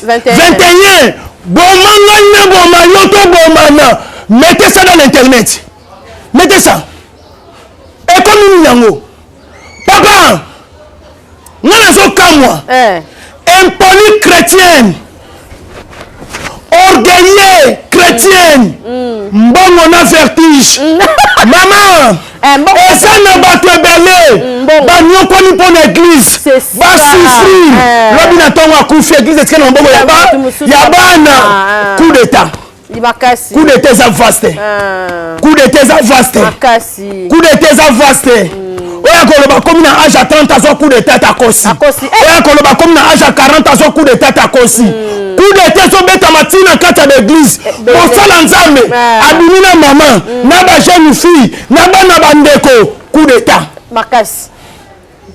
2021 boma ngai na boma yo tobomana mettez ça dans l'internet mettez ça ekomi nango papa nga nazokamwa impoli chrétienne orgueilleux chrétienne mbongo na vertige mama eza na bato ebele banyokoli mpo na église basufrir lobi na ntongo akufi église etika na mabongo ya bana coup d'état coup d'état eza vaste coup d'état eza vaste coup d'état eza vaste oya koloba komi na âge à 30 azwa coup d'état takosi oya koloba komi na âge à 40 azwa coup d'état takosi coup d'état ezobetama ntina kati ya l'église kosala nzambe abimi na mama na bajeune fille na bana bandeko coup d'état makasi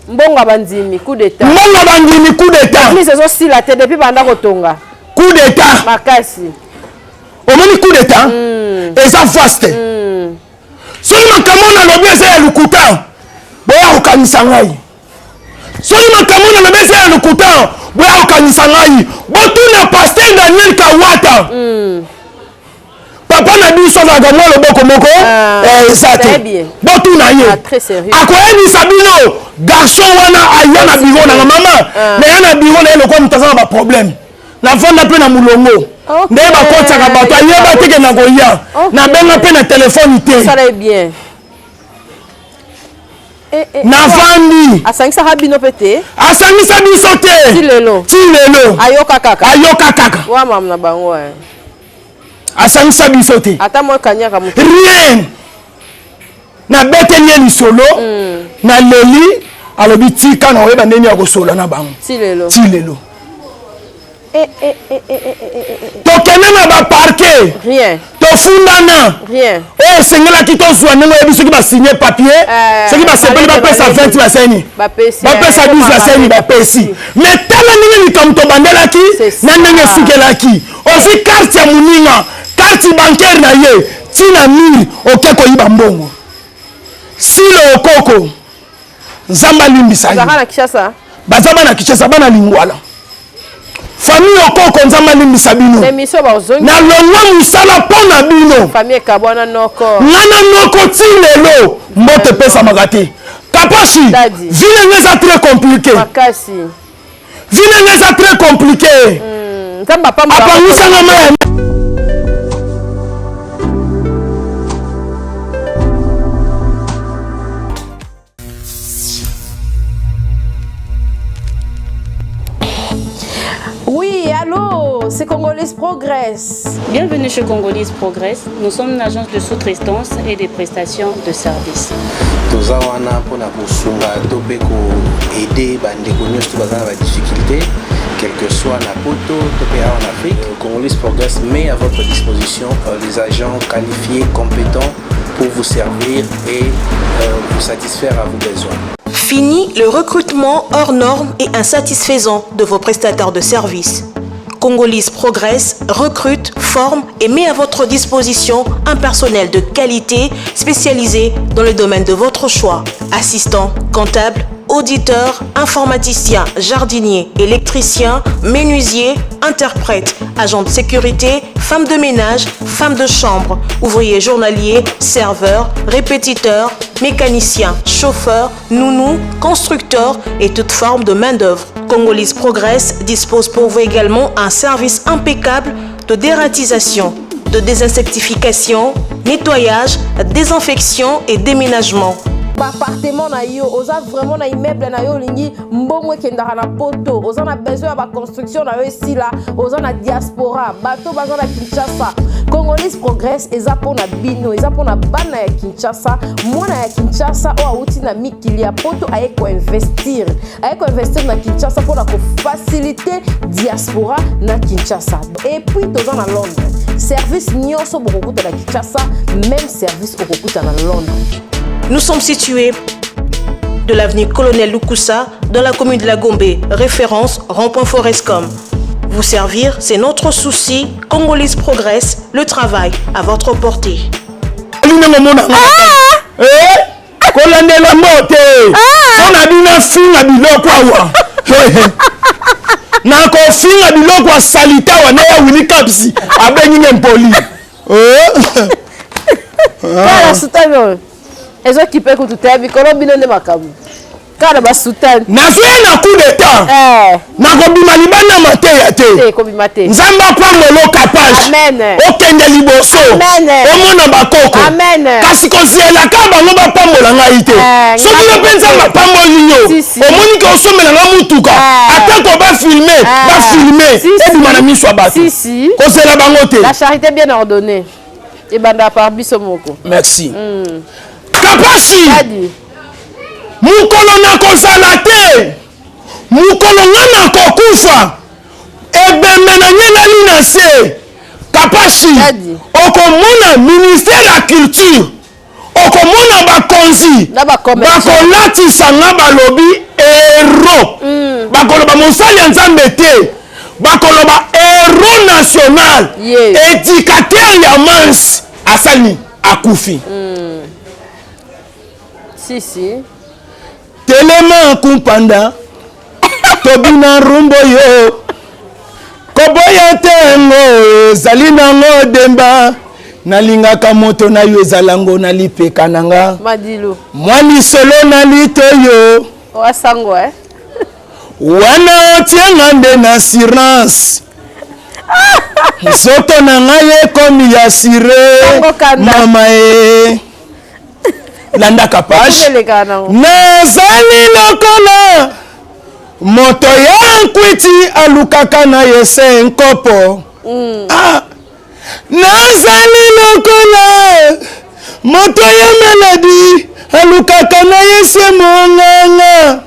mbongo bandimi coup d'état mbongo bandimi coup d'état église ezosila te depuis banda kotonga coup d'état makasi omoni coup d'état eza vaste soki makambo nalobi eza ya lokuta boya kokanisa ngai soki makambo na lobi eza ya lokuta boya kokanisa ngai botuna paster Daniel Kawata papa na biso azalaka mwa loboko moko eza te botuna ye akoyebisa bino garçon wana aya na biro nanga mama naya na biro na ye lokola moto aza na baproblème navanda mpe na mulongo nde bakotiaka bato ayeba teke na koya nabenga mpe na telefone te navandi asangisaka bino mpe te asangisa biso te ti lelo ayoka kaka wamam na bango asangisa biso te ata mwa kanyaka moto rien nabeteli ye lisolo na leli alobi tika na oyeba ndeni ya kosola na bango ti lelo tokende na baparke tofundana oyo esengelaki tozwa ndenge oyebi soki basinye papier soki basepeli bapesa 20 baseni bapesa 10 baseni bapesi me tala ndenge likambo tobandelaki na ndenge esukelaki ozwi karte ya moninga karte bancaire na ye ntina miri oke koyiba mbongo silo okoko nzambe alimbisa ye baza bana Kinshasa bana lingwala famille okoko nzambe alimbisa bino nalongwa mosala mpo na bino ngana noko ti lelo mbote epesamaka te kapashi vinenge eza très compliqué vinenge eza très compliqué apangisanga maya Oui, allô, c'est Congolese Progress. Bienvenue chez Congolese Progress. Nous sommes une agence de sous-traitance et de prestations de services. Nous avons aider les difficultés, quel que soit la poto, en Afrique. Congolese Progress met à votre disposition les agents qualifiés, compétents pour vous servir et vous satisfaire à vos besoins. Fini le recrutement hors normes et insatisfaisant de vos prestataires de services. Congolese Progress recrute, forme et met à votre disposition un personnel de qualité spécialisé dans le domaine de votre choix. Assistant, comptable, auditeur, informaticien, jardinier, électricien, menuisier, interprète, agent de sécurité, femme de ménage, femme de chambre, ouvrier journalier, serveur, répétiteur, mécanicien, chauffeur, nounou, constructeur et toute forme de main-d'œuvre. Congolese Progress dispose pour vous également un service impeccable de dératisation, de désinsectification, nettoyage, désinfection et déménagement. Appartement na yo, oza vraiment na immeuble na yo lingi mbongo kendaka na poto, oza na besoin ya construction na yo ici là, oza na diaspora, bato baza na Kinshasa. Congolese Progress eza pona bino, eza pona bana ya Kinshasa, mwana ya Kinshasa o auti na mikili ya poto aye ko investir na Kinshasa pona ko faciliter diaspora na Kinshasa. Et puis toza na Londres. Service nyonso bokokuta na Kinshasa, même service bokokuta na Londres. Nous sommes situés de l'avenue Colonel Lukusa dans la commune de la Gombe, référence rond-point Forescom. Vous servir, c'est notre souci. Congolese Progress, le travail à votre portée. Ezo kipe kututea mikolo bino nde makabu. Kana basutani. Na vie na coup d'état. Na kobima libanda mateya te. Kobima te. Nzamba pangolo capage. Amen. Okende liboso. Amen. Omona bakoko. Amen. Kasi kosiela ka bango bapambola ngai te. Soki yo penza bapamboli yo. Omoni ko somela na mutuka. Ata ko ba filmer. Ebima na miso bato. Kosiela bango te. La charité bien ordonnée. Ebanda par biso moko. Merci. Kapashi. Mukolo na kosala te. Mukolo na kokufa. Ebembe na nyengali na se. Kapashi. Okomona ministère ya culture. Okomona bakonzi. Bakolatisa nga balobi héros. Bakoloba mosali ya Nzambe te. Bakoloba héros national. Éducateur ya Mans asali akufi. Si. Telema kumpanda. Tobina rumbo yo. Koboya tengo. Zalina ngo demba. Nalingaka moto na yo ezalango na lipeka nanga. Madilu. Mwali solo na litoyo. Oasango Wana otienga nde na assurance. Nzoto na ngai ekomi ya sire. Mama Landa Kapash. Nazali lokola. Moto ya nkwiti alukaka na yese nkopo. Nazali lokola. Moto ya melodi alukaka na yese monganga.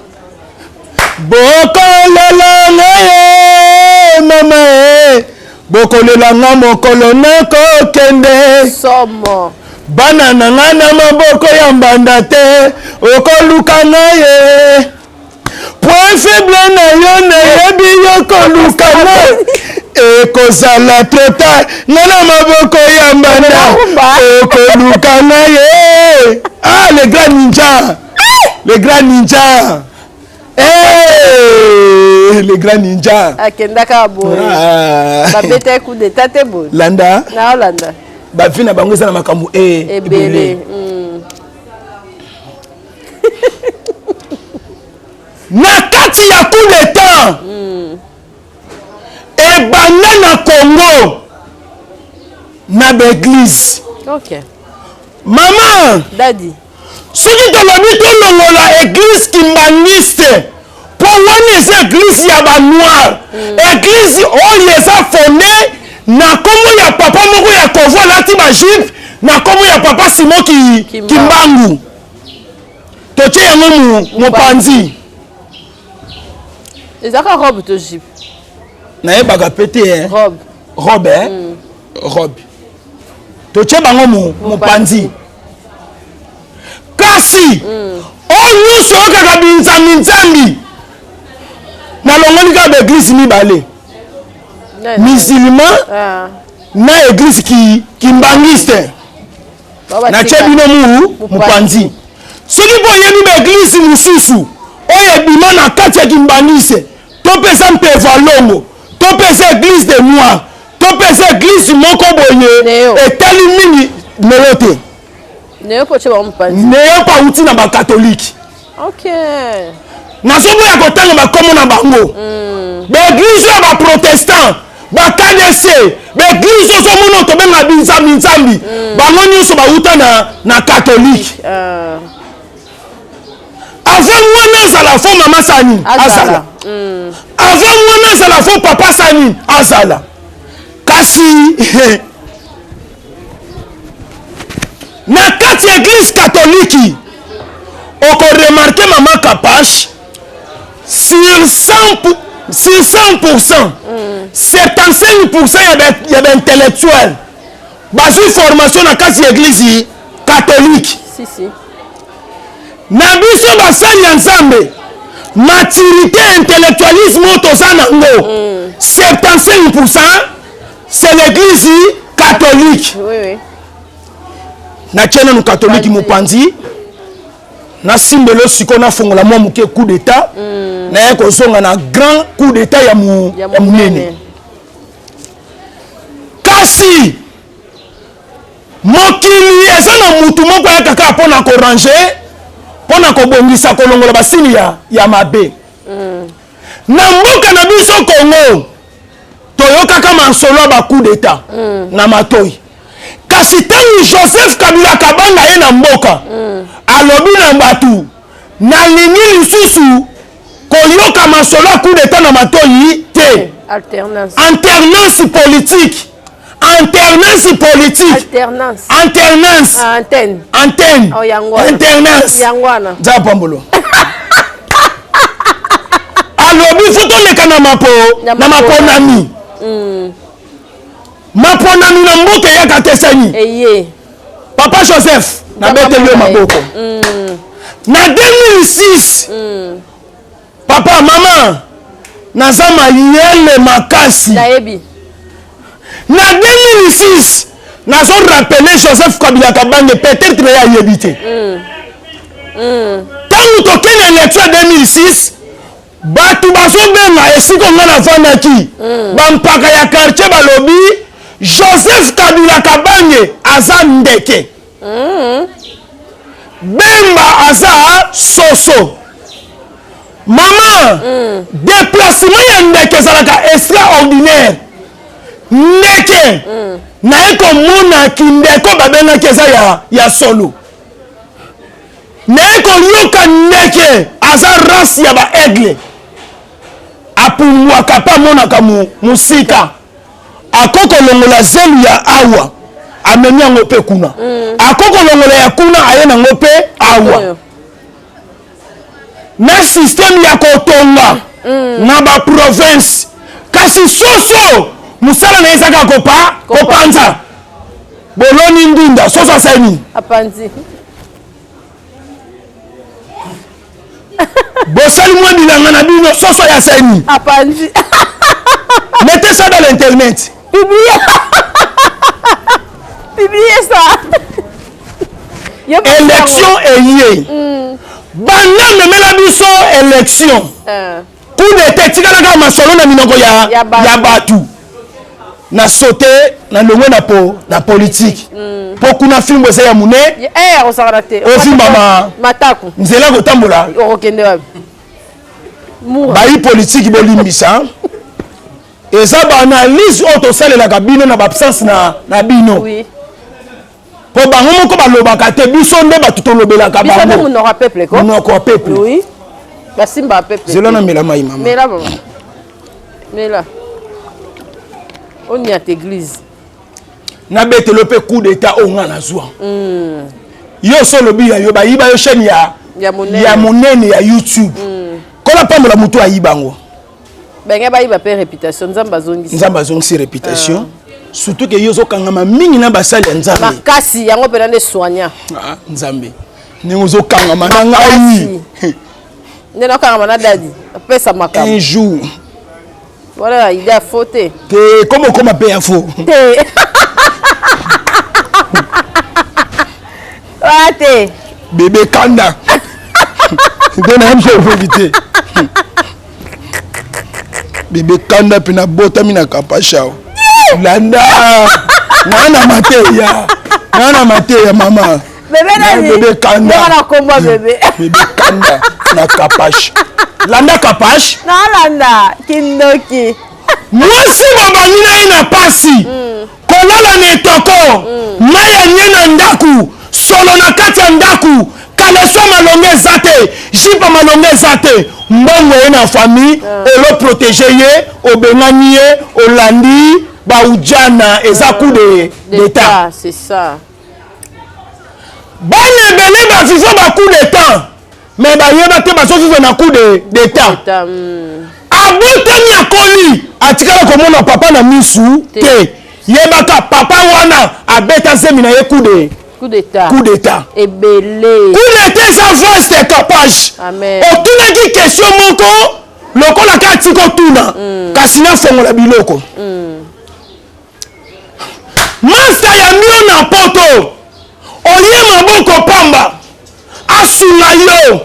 Bokolela ngaye mama bokolela nga mokolo nako kende somo bana na nga na maboko ya mbanda te okoluka ngaye point faible na yo nayebi yo koluka nga ekozala tota nga na maboko ya mbanda okoluka ngaye le grand ninja le grand ninja le grand ninja. Akendaka boy. Babete coup d'état te boy. Landa. Na Landa. Ba vina bango za na makambo ebele. Na kati ya coup d'état. E banana Congo. Na l'église. OK. Maman. Daddy. Soki tolobi tolongola église kimbaniste po wana eza église ya banoir église oyo eza fondé na kombo ya papa moko ya Congo alati bajupe na kombo ya papa Simon Kimbangu totie yango mopanzi ezaka robe to jupe nayebaka pete robe totie bango mopanzi kasi oyo nyonso okaka binzambi na longoli ka baeglise mibale musulman na église kimbangiste na tie bino mopanzi soki mpo oyebi baeglise mosusu oyo ebima na kati ya kimbangiste to pesa mpeva longo to pesa église de noir to pesa église moko boye etali mingi lelo te Néo poche ba mpanzi. Néo pa uti na ba catholique. OK. Na sobo ya kotanga ba komo na bango. Ba église ya ba protestant, ba KDC, ba église so mono to benga binzambi. Bango nyuso ba uta na catholique. Avant moi na la fo mama Sani, azala. Avant moi na la fo papa Sani, azala. Kasi na kati église catholique oko remarquer maman Kapash sur 100% 75% il y a d'intellectuels basi formation na kati église catholique si na biso basali ya nzambe maturité intellectualisme toza nango 75% c'est l'église catholique oui na tiena no catholique mopanzi na simbelo siko na fongola mwa muke coup d'état na ye kozonga na grand coup d'état ya munene kasi mokili eza na mutu moko ya kaka mpona koranger mpona kobongisa kolongola basini ya mabe na mboka na biso Congo toyokaka masolo ya ba coup d'état na matoi kasi ntango Joseph Kabila kabanga ye na mboka alobi na bato nalingi lisusu koyoka masolo ya coup d'état na matoi te alternance politique zapambolo alobi fotoleka na maponami maponami na mboka eyaka te sani papa Joseph na beteli yo maboko na 2006 papa mama naza mayele makasi na 2006 nazo rappele Joseph Kabila Kabange peut-être ya yebi te Tant que tu élection 2006, batu bazobenga esiko ngana vanaki. Bampaka ya quartier balobi Joseph Kabila Kabange aza ndeke. Bemba aza soso. Maman, déplacement ya ndeke ezalaka extraordinaire. Ndeke na eko mona kindeko babengaki eza ya solo. Na eko yoka ndeke aza race ya ba aigle. Apumwaka pa monaka musika. Akoko longola zelu ya awa. Amemi yango pe kuna. Akoko longola ya kuna aye nango pe awa. Na système ya kotonga na ba province. Kasi soso musala na ezaka kopanza. Boloni ndunda soso asani. Apanzi. Bosali mwa bilanga na bino soso ya sani. Apanzi. Mettez ça dans l'internet. Publiez. Publiez ça. Élection eyé. Banda memela biso élection. Coup d'état tikalaka masolo na minoko ya batu. Na sauté na longo na politique. Poku na film eza ya mune. Osarate. O film mataku. Nzela kotambola. Okende wapi? Bayi politique bolimbisa. Eza ba analyse auto salelaka bino na absence na bino. Oui. Po bango moko balobaka te biso nde batutolobelaka bango. Biso nde monoko peuple ko? Monoko peuple. Oui. Basimba peuple. Zela na mela mai mama. Mela mama. Mela. On y a église. Na betelo pe coup d'état onga na zwa. Yo solo bi yo ba yiba yo chaîne ya monene ya YouTube. Kola pambola mutu ayibango. Benga ba yiba pe réputation nzamba zongi réputation. Surtout que yo zo kangama mingi na basali ya nzambe. Makasi yango pena nde soignant. Nzambe. Ni zo kangama na ngai. Ndena kangama na dadi. Pesa makam. Un jour. Voilà, il a fauté. Comment paye faux? Raté. Bébé Kanda. Donne un peu éviter. Bébé Kanda pina bota mina kapasha. Landa. Nana mateya mama. Bébé Kanda. Nana combat bébé. Bébé Kanda na kapasha. Landa kapash? Na landa kindoki. Mwasi babangi na ye na pasi. Kolala na etoko. Na ya nye na ndaku. Solo na kati ya ndaku. Kaleso malonge eza te. Jipa malonge eza te. Mbongo ye na famille. Elo protege ye. Obengani ye. Olandi. Baoudjana. Eza coup d'état. C'est ça. Bana ebele bafifa ba coup d'état. Mais bayeba te basofifa na coup d'état. Abotami akoli atikala komona papa na misu te. Yebaka papa wana abeta zemi na ye coup d'état. Ebele. Coup d'état sa vaste capage. Amen. Otunaki question moko lokola ka tiko tuna. Kasi na fongola biloko. Master ya mio na poto. Olie maboko pamba. Asuna yo.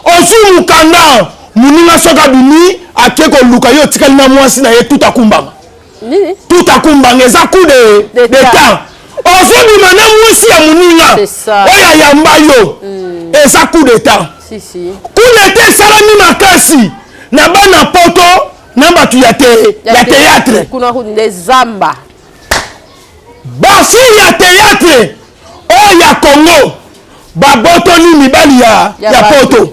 Osu mukanda. Muninga soka bini akeko luka yo tikali na mwasi na ye tout akumbanga. Nini? Tout akumbanga eza coup d'état. Ozo bima na mwasi ya muninga. C'est ça. Oya yamba yo. Eza coup d'état. Si. Coup d'état salami makasi. Na bana poto na batu ya théâtre. Kuna hunde zamba. Basi ya théâtre. Oya Congo. Babotoni mibali ya poto.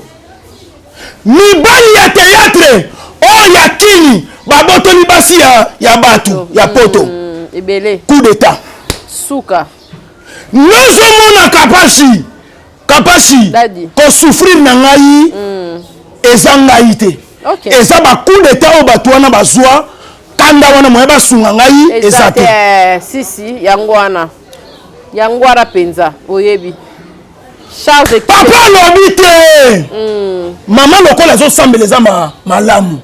Mibali ya théâtre. Oya kini. Babotoni basi ya batu ya poto. Ebele. Coup d'état. Suka. Nozo mona kapashi. Ko souffrir na ngai. Eza ngai te. Okay. Eza ba coup d'état o batu wana bazwa. Kanda wana moye basunga ngai eza te. Si yangwana penza oyebi. Charge papa lobi te. Maman lokola zo sambeleza malamu.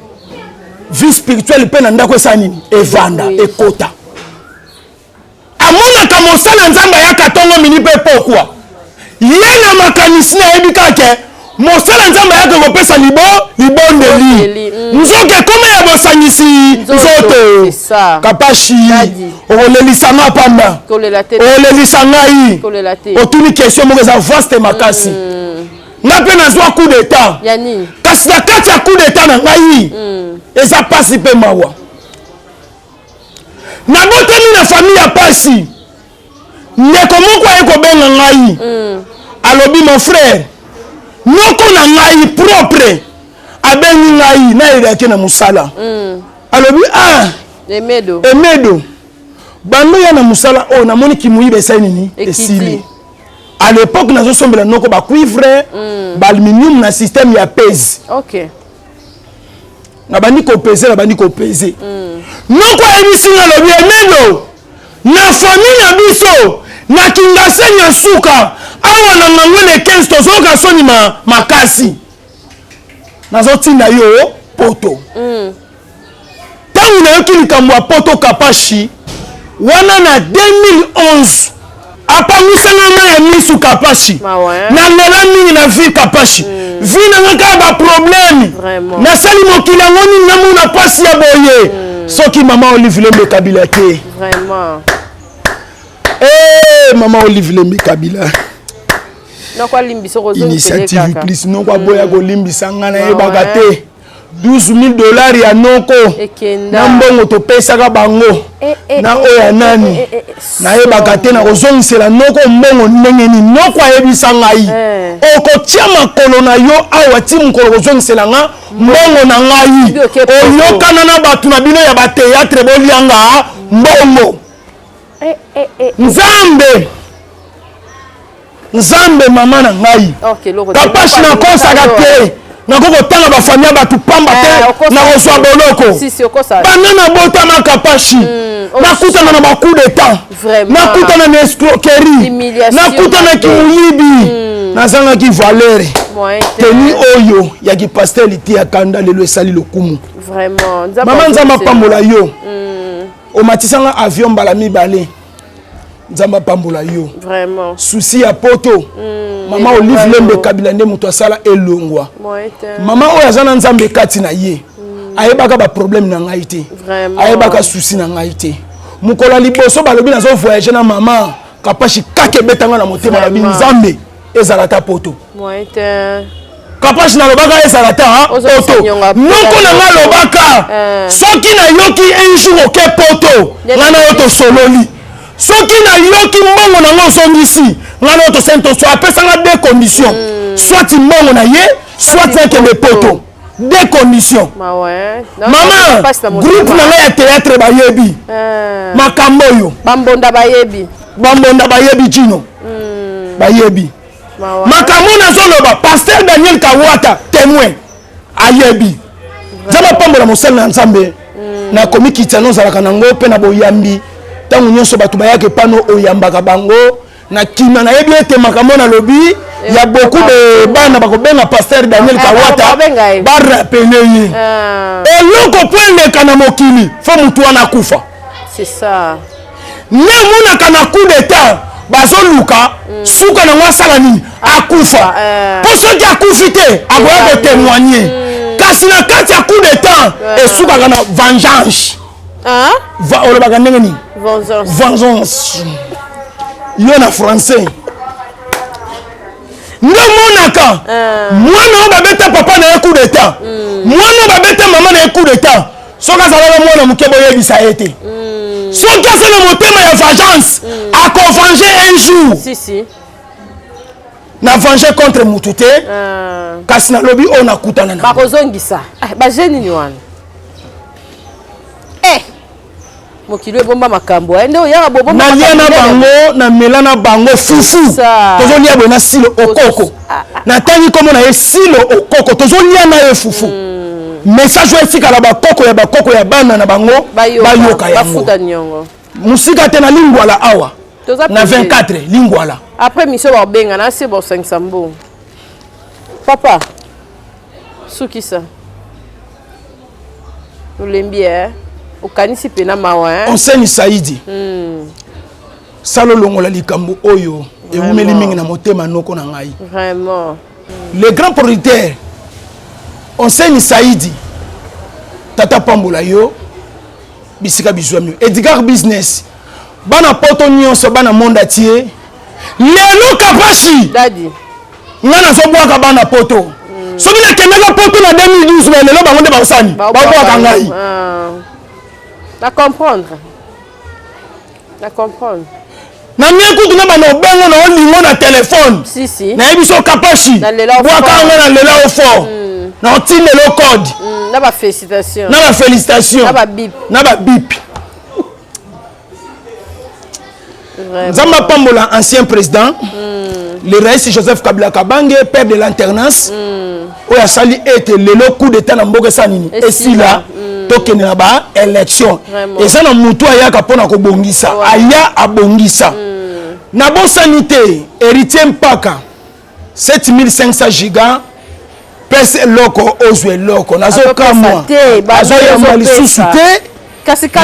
Vie spirituelle pe na ndako esa nini? Evanda, ekota. Amona ka mosala nzamba ya katongo mini pe pokwa. Yana makanisi na ebikake. Mosala nzamba yake kopesa libondeli. Nzoke kome ya bosangisi nzoto. Kapashi. Olelisanga pamba. Olelisanga yi. Otuni question moko za vaste makasi. Na pe na zwa coup d'état. Yani. Kasi na kati ya coup d'état na ngai. Eza pasi pe mawa. Na botemi na famille ya pasi. Ndeko moko eko benga ngai. Alobi mon frère. Noko na ngai propre. Abengi ngai na iraki na musala. Alobi Emedo. Bando ya na musala na moni kimuibe sa nini? Esili. À l'époque, nous avons un cuivre, aluminium na système ya pèse. OK. Na bandi ko peser. Non quoi émission na lobi Emedo. Na famille na biso, na kingase nya suka. Awa na ngangwe 15 tozoka soni makasi. Nazo tinda yo poto. Tangu na yoki likambo ya poto kapashi. Wana na 2011. Apangisanga ma ya misu kapashi. Na mela mingi na vie kapashi. Vie na ngaka ba problème. Na sali mokili ngoni na muna pasi ya boye. Soki mama Olive Lembe Kabila ke. Vraiment. Mama Olive Lembe Kabila. Nokwa limbiso ko initiative plus nokwa boya ko limbisa ngana yebaka te. $12,000 ya noko. Na mbongo to pesaka bango. Na oya nani. Na yebaka te na kozongisela noko mbongo ndenge ni noko ayebisa ngai. Okotia makolo na yo awa ti mukolo kozongisela nga mbongo na ngai. Oyokana na batu na bino ya ba théâtre bolianga mbongo. Nzambe mama na ngai. Kapashi na kosaka te. Na koko tanga ba famille ba tu pamba te na kozwa boloko. Bana na bota ma kapashi. Na kutana na coup d'état. Na kutana na escroquerie. Na kutana ki muyibi. Na zanga ki valeur. Teni oyo ya ki pasteur liti ya kanda lelo esali lokumu. Vraiment. Mama nzamba pambola yo. O matisanga avion bala mibale. Nzamba pambola yo. Vraiment. Souci ya poto. Mama Olive Lembe Kabila nde muto asala elongwa. Mama oyo azana nzambe kati na ye. Ayebaka ba problème na ngai te. Ayebaka souci na ngai te. Mukola liboso balobi na zo voyager na mama kapashi kake betanga na motema na binzambe ezala ta poto. Kapashi na lobaka ezala ta poto. Noko na nga lobaka. Soki na yoki un jour oke poto. Ngana yo to sololi. Soki na yoki mbongo na ngo songisi. Ngana yo to sento so apesanga deux conditions. Soit mbongo na ye, soit que le poto. Deux conditions. Maman, groupe na ya théâtre bayebi. Makambo yo. Bambonda bayebi chino. Bayebi. Makambo na zoloba pasteur Daniel Kawata témoin ayebi. Zaba pambola mosel na nzambe. Na komiki tsano zalaka nango pe na boyambi. Tangu nyonso batu bayake pano oyambaka bango. Na kima na yebi ete makambo na lobi. Il y a beaucoup de bana bakobenga pasteur Daniel Kawata barapele ye. Et loko point kana mokili fo mutu wana kufa. C'est ça. Ne mona kana coup d'état bazo luka suka na mwasala nini akufa. Po soki akufite akoya ko témoigner. Kasi na kati ya coup d'état et suka kana vengeance. Olobaka ndenge ni? Vengeance. Yo na français. Nous monaka moi non babeta papa na coup d'état moi non babeta maman na coup d'état soka zala moi na mukebo yebisa ete soka c'est le motema ya vengeance a ko venger un jour si na venger contre mutute kasi na lobi on akutana na ba kozongisa ba jeune ni wana mokilo bomba makambo ende oyaka bobo na liana bango na melana bango fufu tozolia bona silo okoko na tangi komo na silo okoko tozolia na ye fufu message esika la bakoko ya bana na bango bayoka yango bafuta nyongo musika te na lingwala awa na 24 lingwala après mission ba benga na c'est bon 500 mbo papa sukisa ulembi Enseigne Saïdi. Salo longola likambo oyo et vous mettez mingi na motema noko na ngai. Vraiment. Les grands producteurs, on sait ni Saïdi, Tata Pambola yo, bisika bizwami. Edgar Business, bana poto nyonso bana monde atier. Lelo kapashi. Daddy. Ngana so boaka bana poto. Soki na kemeka poto na 2012 mais lelo bango nde basani. Ba boaka ngai. La comprendre. La comprendre. Na miekutu na bana obengo na olingo na téléphone. Si. Na yebiso kapashi. Boaka ngana na lela au fort. Na otine le code. Na ba félicitations. Na ba félicitations. Na ba bip. Na ba bip. Nzamba Pambola, ancien président, le Raïs Joseph Kabila Kabange, père de l'alternance, où il a sali été le coup d'état dans Mboke Sanini. Et si là, token na ba élection. Et ça, na mutu aya kapona ko bongisa. Aya a bongisa. Na bo sanité, héritier Mpaka, 7500 gigas, pèse loko, ozwe loko. Nazo kamwa. Azo yamba li sous-souté.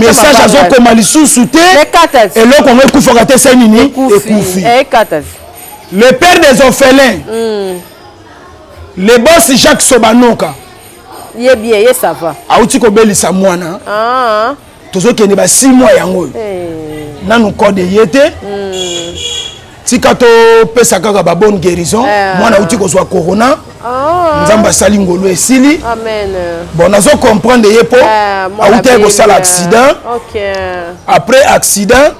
Message azo koma lisusu te et loko on ekufaka te c'est nini ekufi. Le père des orphelins, le boss Jacques Sobanoka, ye bien ye ça va auti ko belisa mwana tozo kende ba 6 mois yango nanu code yete tika to pesa kaka ba bonne guérison mwana auti ko zwa corona nzamba sali ngolo esili amen bon nazo comprendre yepo auti ko sala accident après accident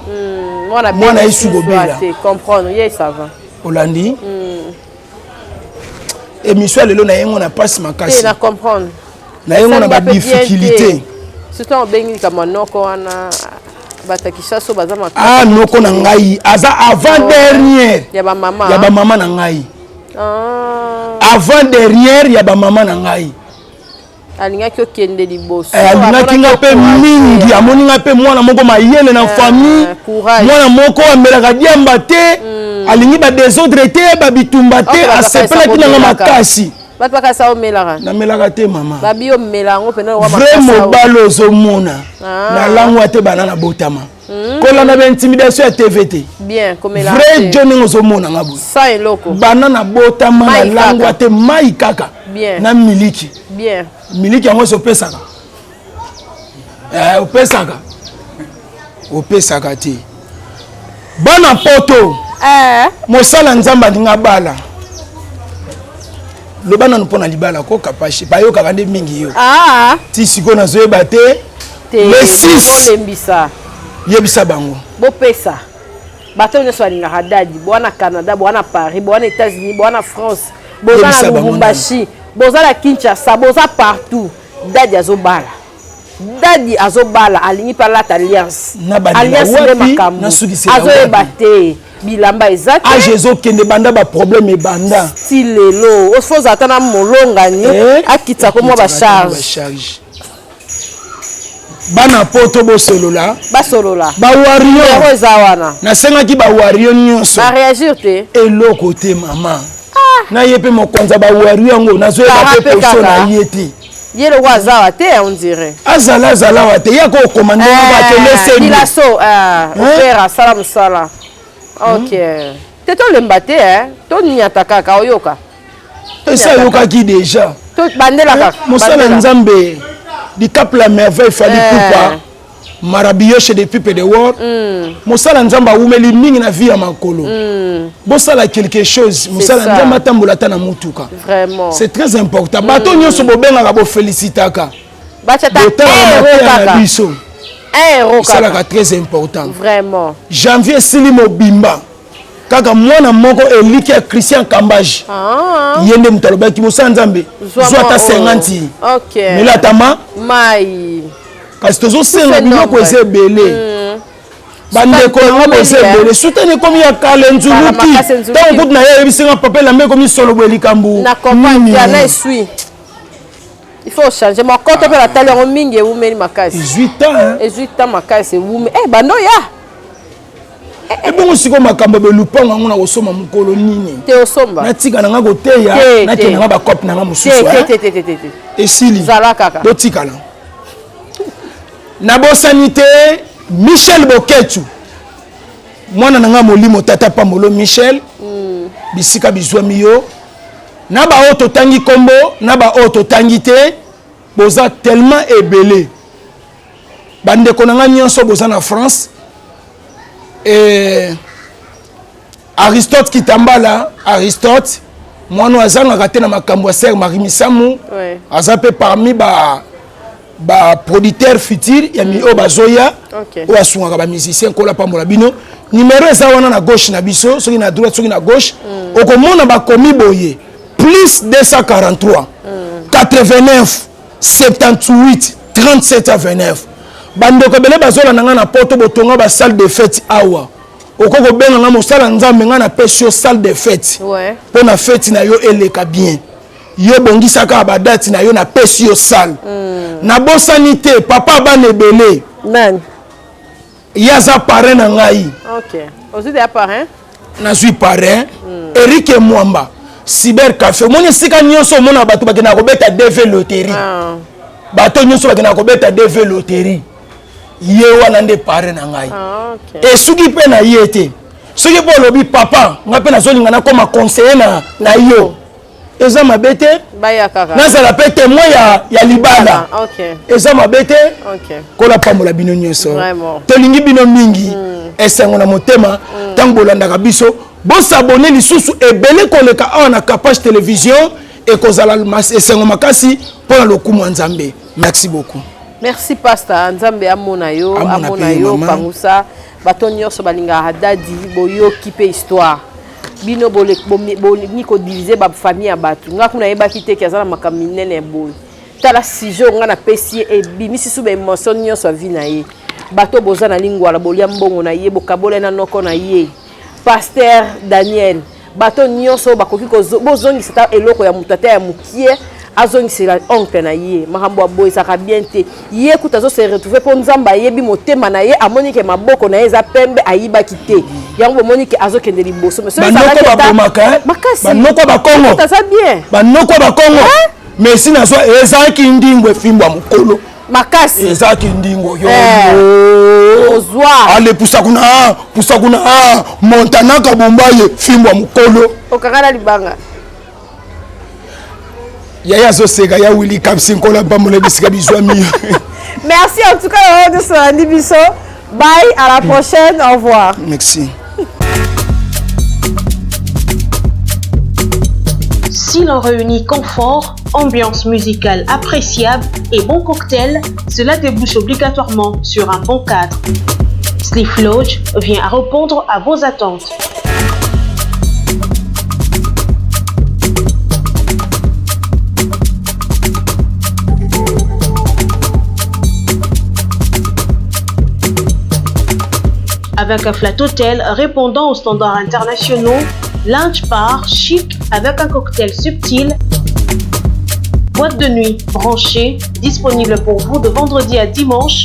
mwana isu go bela comprendre ye ça va Olandi émission lelo na yengo na passe makasi na comprendre na yengo na ba difficulté surtout on bengi kama noko wana batakisha so baza makasi noko na ngai aza avant dernière ya ba mama na ngai avant dernière ya ba mama na ngai alinga ki okende liboso alinga nga pe mingi amoni nga pe mwana moko mayele na famille mwana moko amelaka diamba te alingi ba désordre te ba bitumba te asepela ki na makasi bato bakasa omelaka na melaka te mama babi omelango pena wa makasi vraiment balo zomona na langwa te banana botama kola na intimidation ya TVT bien komelaka vrai journée ozomona ngabo sa eloko banana botama na langwa te mai kaka bien na miliki bien miliki yango so pesaka opesaka te bana poto mosala nzamba ndinga bala loba nanu mpona libala ko kapashi bayokaka nde mingi yo ti siko nazoyeba te le 6 yebisa bango bopesa bato nyonso balingaka dadi bwana Canada bwana Paris bwana États-Unis bwana France boza na Lubumbashi boza na Kinshasa boza partout dadi azobala alingi palata alliance nde makambo azoyeba te bilamba ezaki Jésus kende banda ba problème ebanda stilelo ofoza ata na molongani akitsa ko mo ba charge bana poto basolola ba wario ezawana nasengaki ba wario nyonso ba réagir te eloko te mama na yepe mokonza ba wario yango nazoyeba pe poso na yete yelo wazawa te on dirait azala wa te yako commandant ba télé bilaso opera salam sala OK te to lembate to niata kaka oyoka esa yoka ki déjà to bandela kaka mosala nzambe di cap la merveille fali kupa marabiyoshe depuis peu de world mosala nzamba umeli mingi na vie ya makolo bosala quelque chose mosala nzamba tambola ta na mutuka vraiment c'est très important bato nyonso bobengaka bo félicitaka bachata biso salaka très important vraiment janvier sili mobimba kaka mwana moko eliki ya Christian Kambaji yende mutalobaki mosala nzambe zwata 50 OK milatama mai kasi tozosenga biloko eza ebele bandeko yango boza ebele sutene ekomi ya kale nzuluki ntango kutu na ye yebisinga papa elambe ekomi solo boye likambo na comprendre na esui il faut changer ma compte pe la tali yango mingi ewumeli makasi 18 ans makasi ewume bando ya ebongo siko makambo belupango yango na kosomba mokolo nini te osomba natika nanga koteya nakendanga bakope nanga mosusu esili botikala na bosani te Michel Boketu mwana nanga molimo tata Pamolo Michel bisika bizwami yo na ba oto tangi kombo na ba oto tangi te boza tellement ebelé bande konanga nyonso boza na France et Aristote Kitambala Aristote mwana azanga raté na makambo ya Sœur Marie Misamu azape parmi ba producteur futur ya mi o bazoya o asunga ba musicien kola Pambola bino numéro eza wana na gauche na biso soki na droite soki na gauche okomona ba komi boye plus 243 89 78 37 à 29 bandeko bele bazola nanga na poto botonga ba salle de fête awa okoko benga nga mosala nzambe nga na pesio salle de fête pour na fête na yo eleka bien yo bongisaka ba date na yo na pesio salle na bosani te papa bana ebele man yaza parrain na ngai aussi des parrain na suis parrain Eric Mwamba Cyber Café moni sika nyonso mona bato bakena ko beta DV loterie bato nyonso bakena ko beta DV loterie ye wana nde parrain na ngai et soki pe na yete soki po lobi papa nga pe na zolinga na koma conseiller na yo eza mabete baya kaka nazala pe témoin ya libala eza mabete kola Pambola bino nyonso tolingi bino mingi esengo na motema tango bolandaka biso bosabone lisusu ebele koleka awa na Kapage télévision et kozala esengo makasi mpona lokumu ya Nzambe. Merci beaucoup. Merci pasteur Nzambe amona yo pangusa bato nyonso balingaka dadi boyoki pe histoire bino bolingi kodivize ba famille ya bato nga kuna yebaki te ki azala makambo minene boye tala sijo nga na pesi ebimisi su ba émotion nyonso avi na ye bato boza na lingwala bolia mbongo na ye bokabola na noko na ye pasteur Daniel bato nyonso bakoki bozongisa ta eloko ya mutata ya mukie azongisela oncle na ye makambo aboye saka bien te ye kuta zo se retrouver po nzamba yebi motema na ye amoni ke maboko na ye za pembe ayibaki te yango bomoni ke azokende liboso mais ça va bomaka banoko bakongo ça bien banoko bakongo mais si na so ezaki ndingwe fimbo mukolo makasi ezaki ndingo yo ozwa ale pusakuna montana kabumbaye fimbo mukolo okakala libanga Yaya Zosega, ya Willy Kapsin, Kola Pambola bisika bizwami. Merci en tout cas de ce rendez-vous. Bye, à la prochaine, au revoir. Merci. Si l'on réunit confort, ambiance musicale appréciable et bon cocktail, cela débouche obligatoirement sur un bon cadre. Sliff Lodge vient à répondre à vos attentes. Avec un flat hôtel répondant aux standards internationaux, lounge bar chic avec un cocktail subtil, boîte de nuit branchée, disponible pour vous de vendredi à dimanche.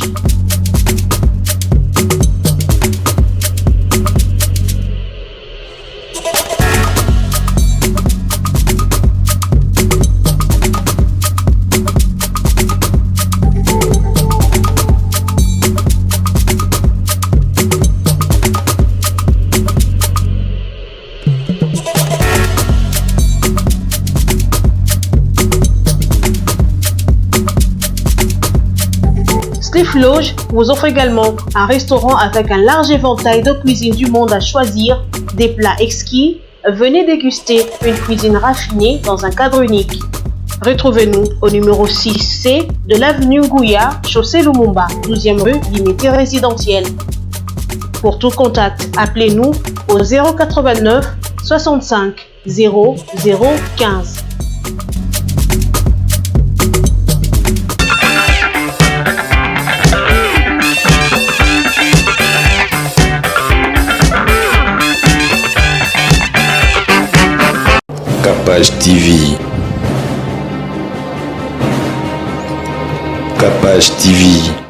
Sliff Lodge vous offre également un restaurant avec un large éventail de cuisine du monde à choisir, des plats exquis. Venez déguster une cuisine raffinée dans un cadre unique. Retrouvez-nous au numéro 6C de l'avenue Ngouya, chaussée Lumumba, 12e rue, limité résidentielle. Pour tout contact, appelez-nous au 089 65 00 15. Kapage TV. Kapage TV.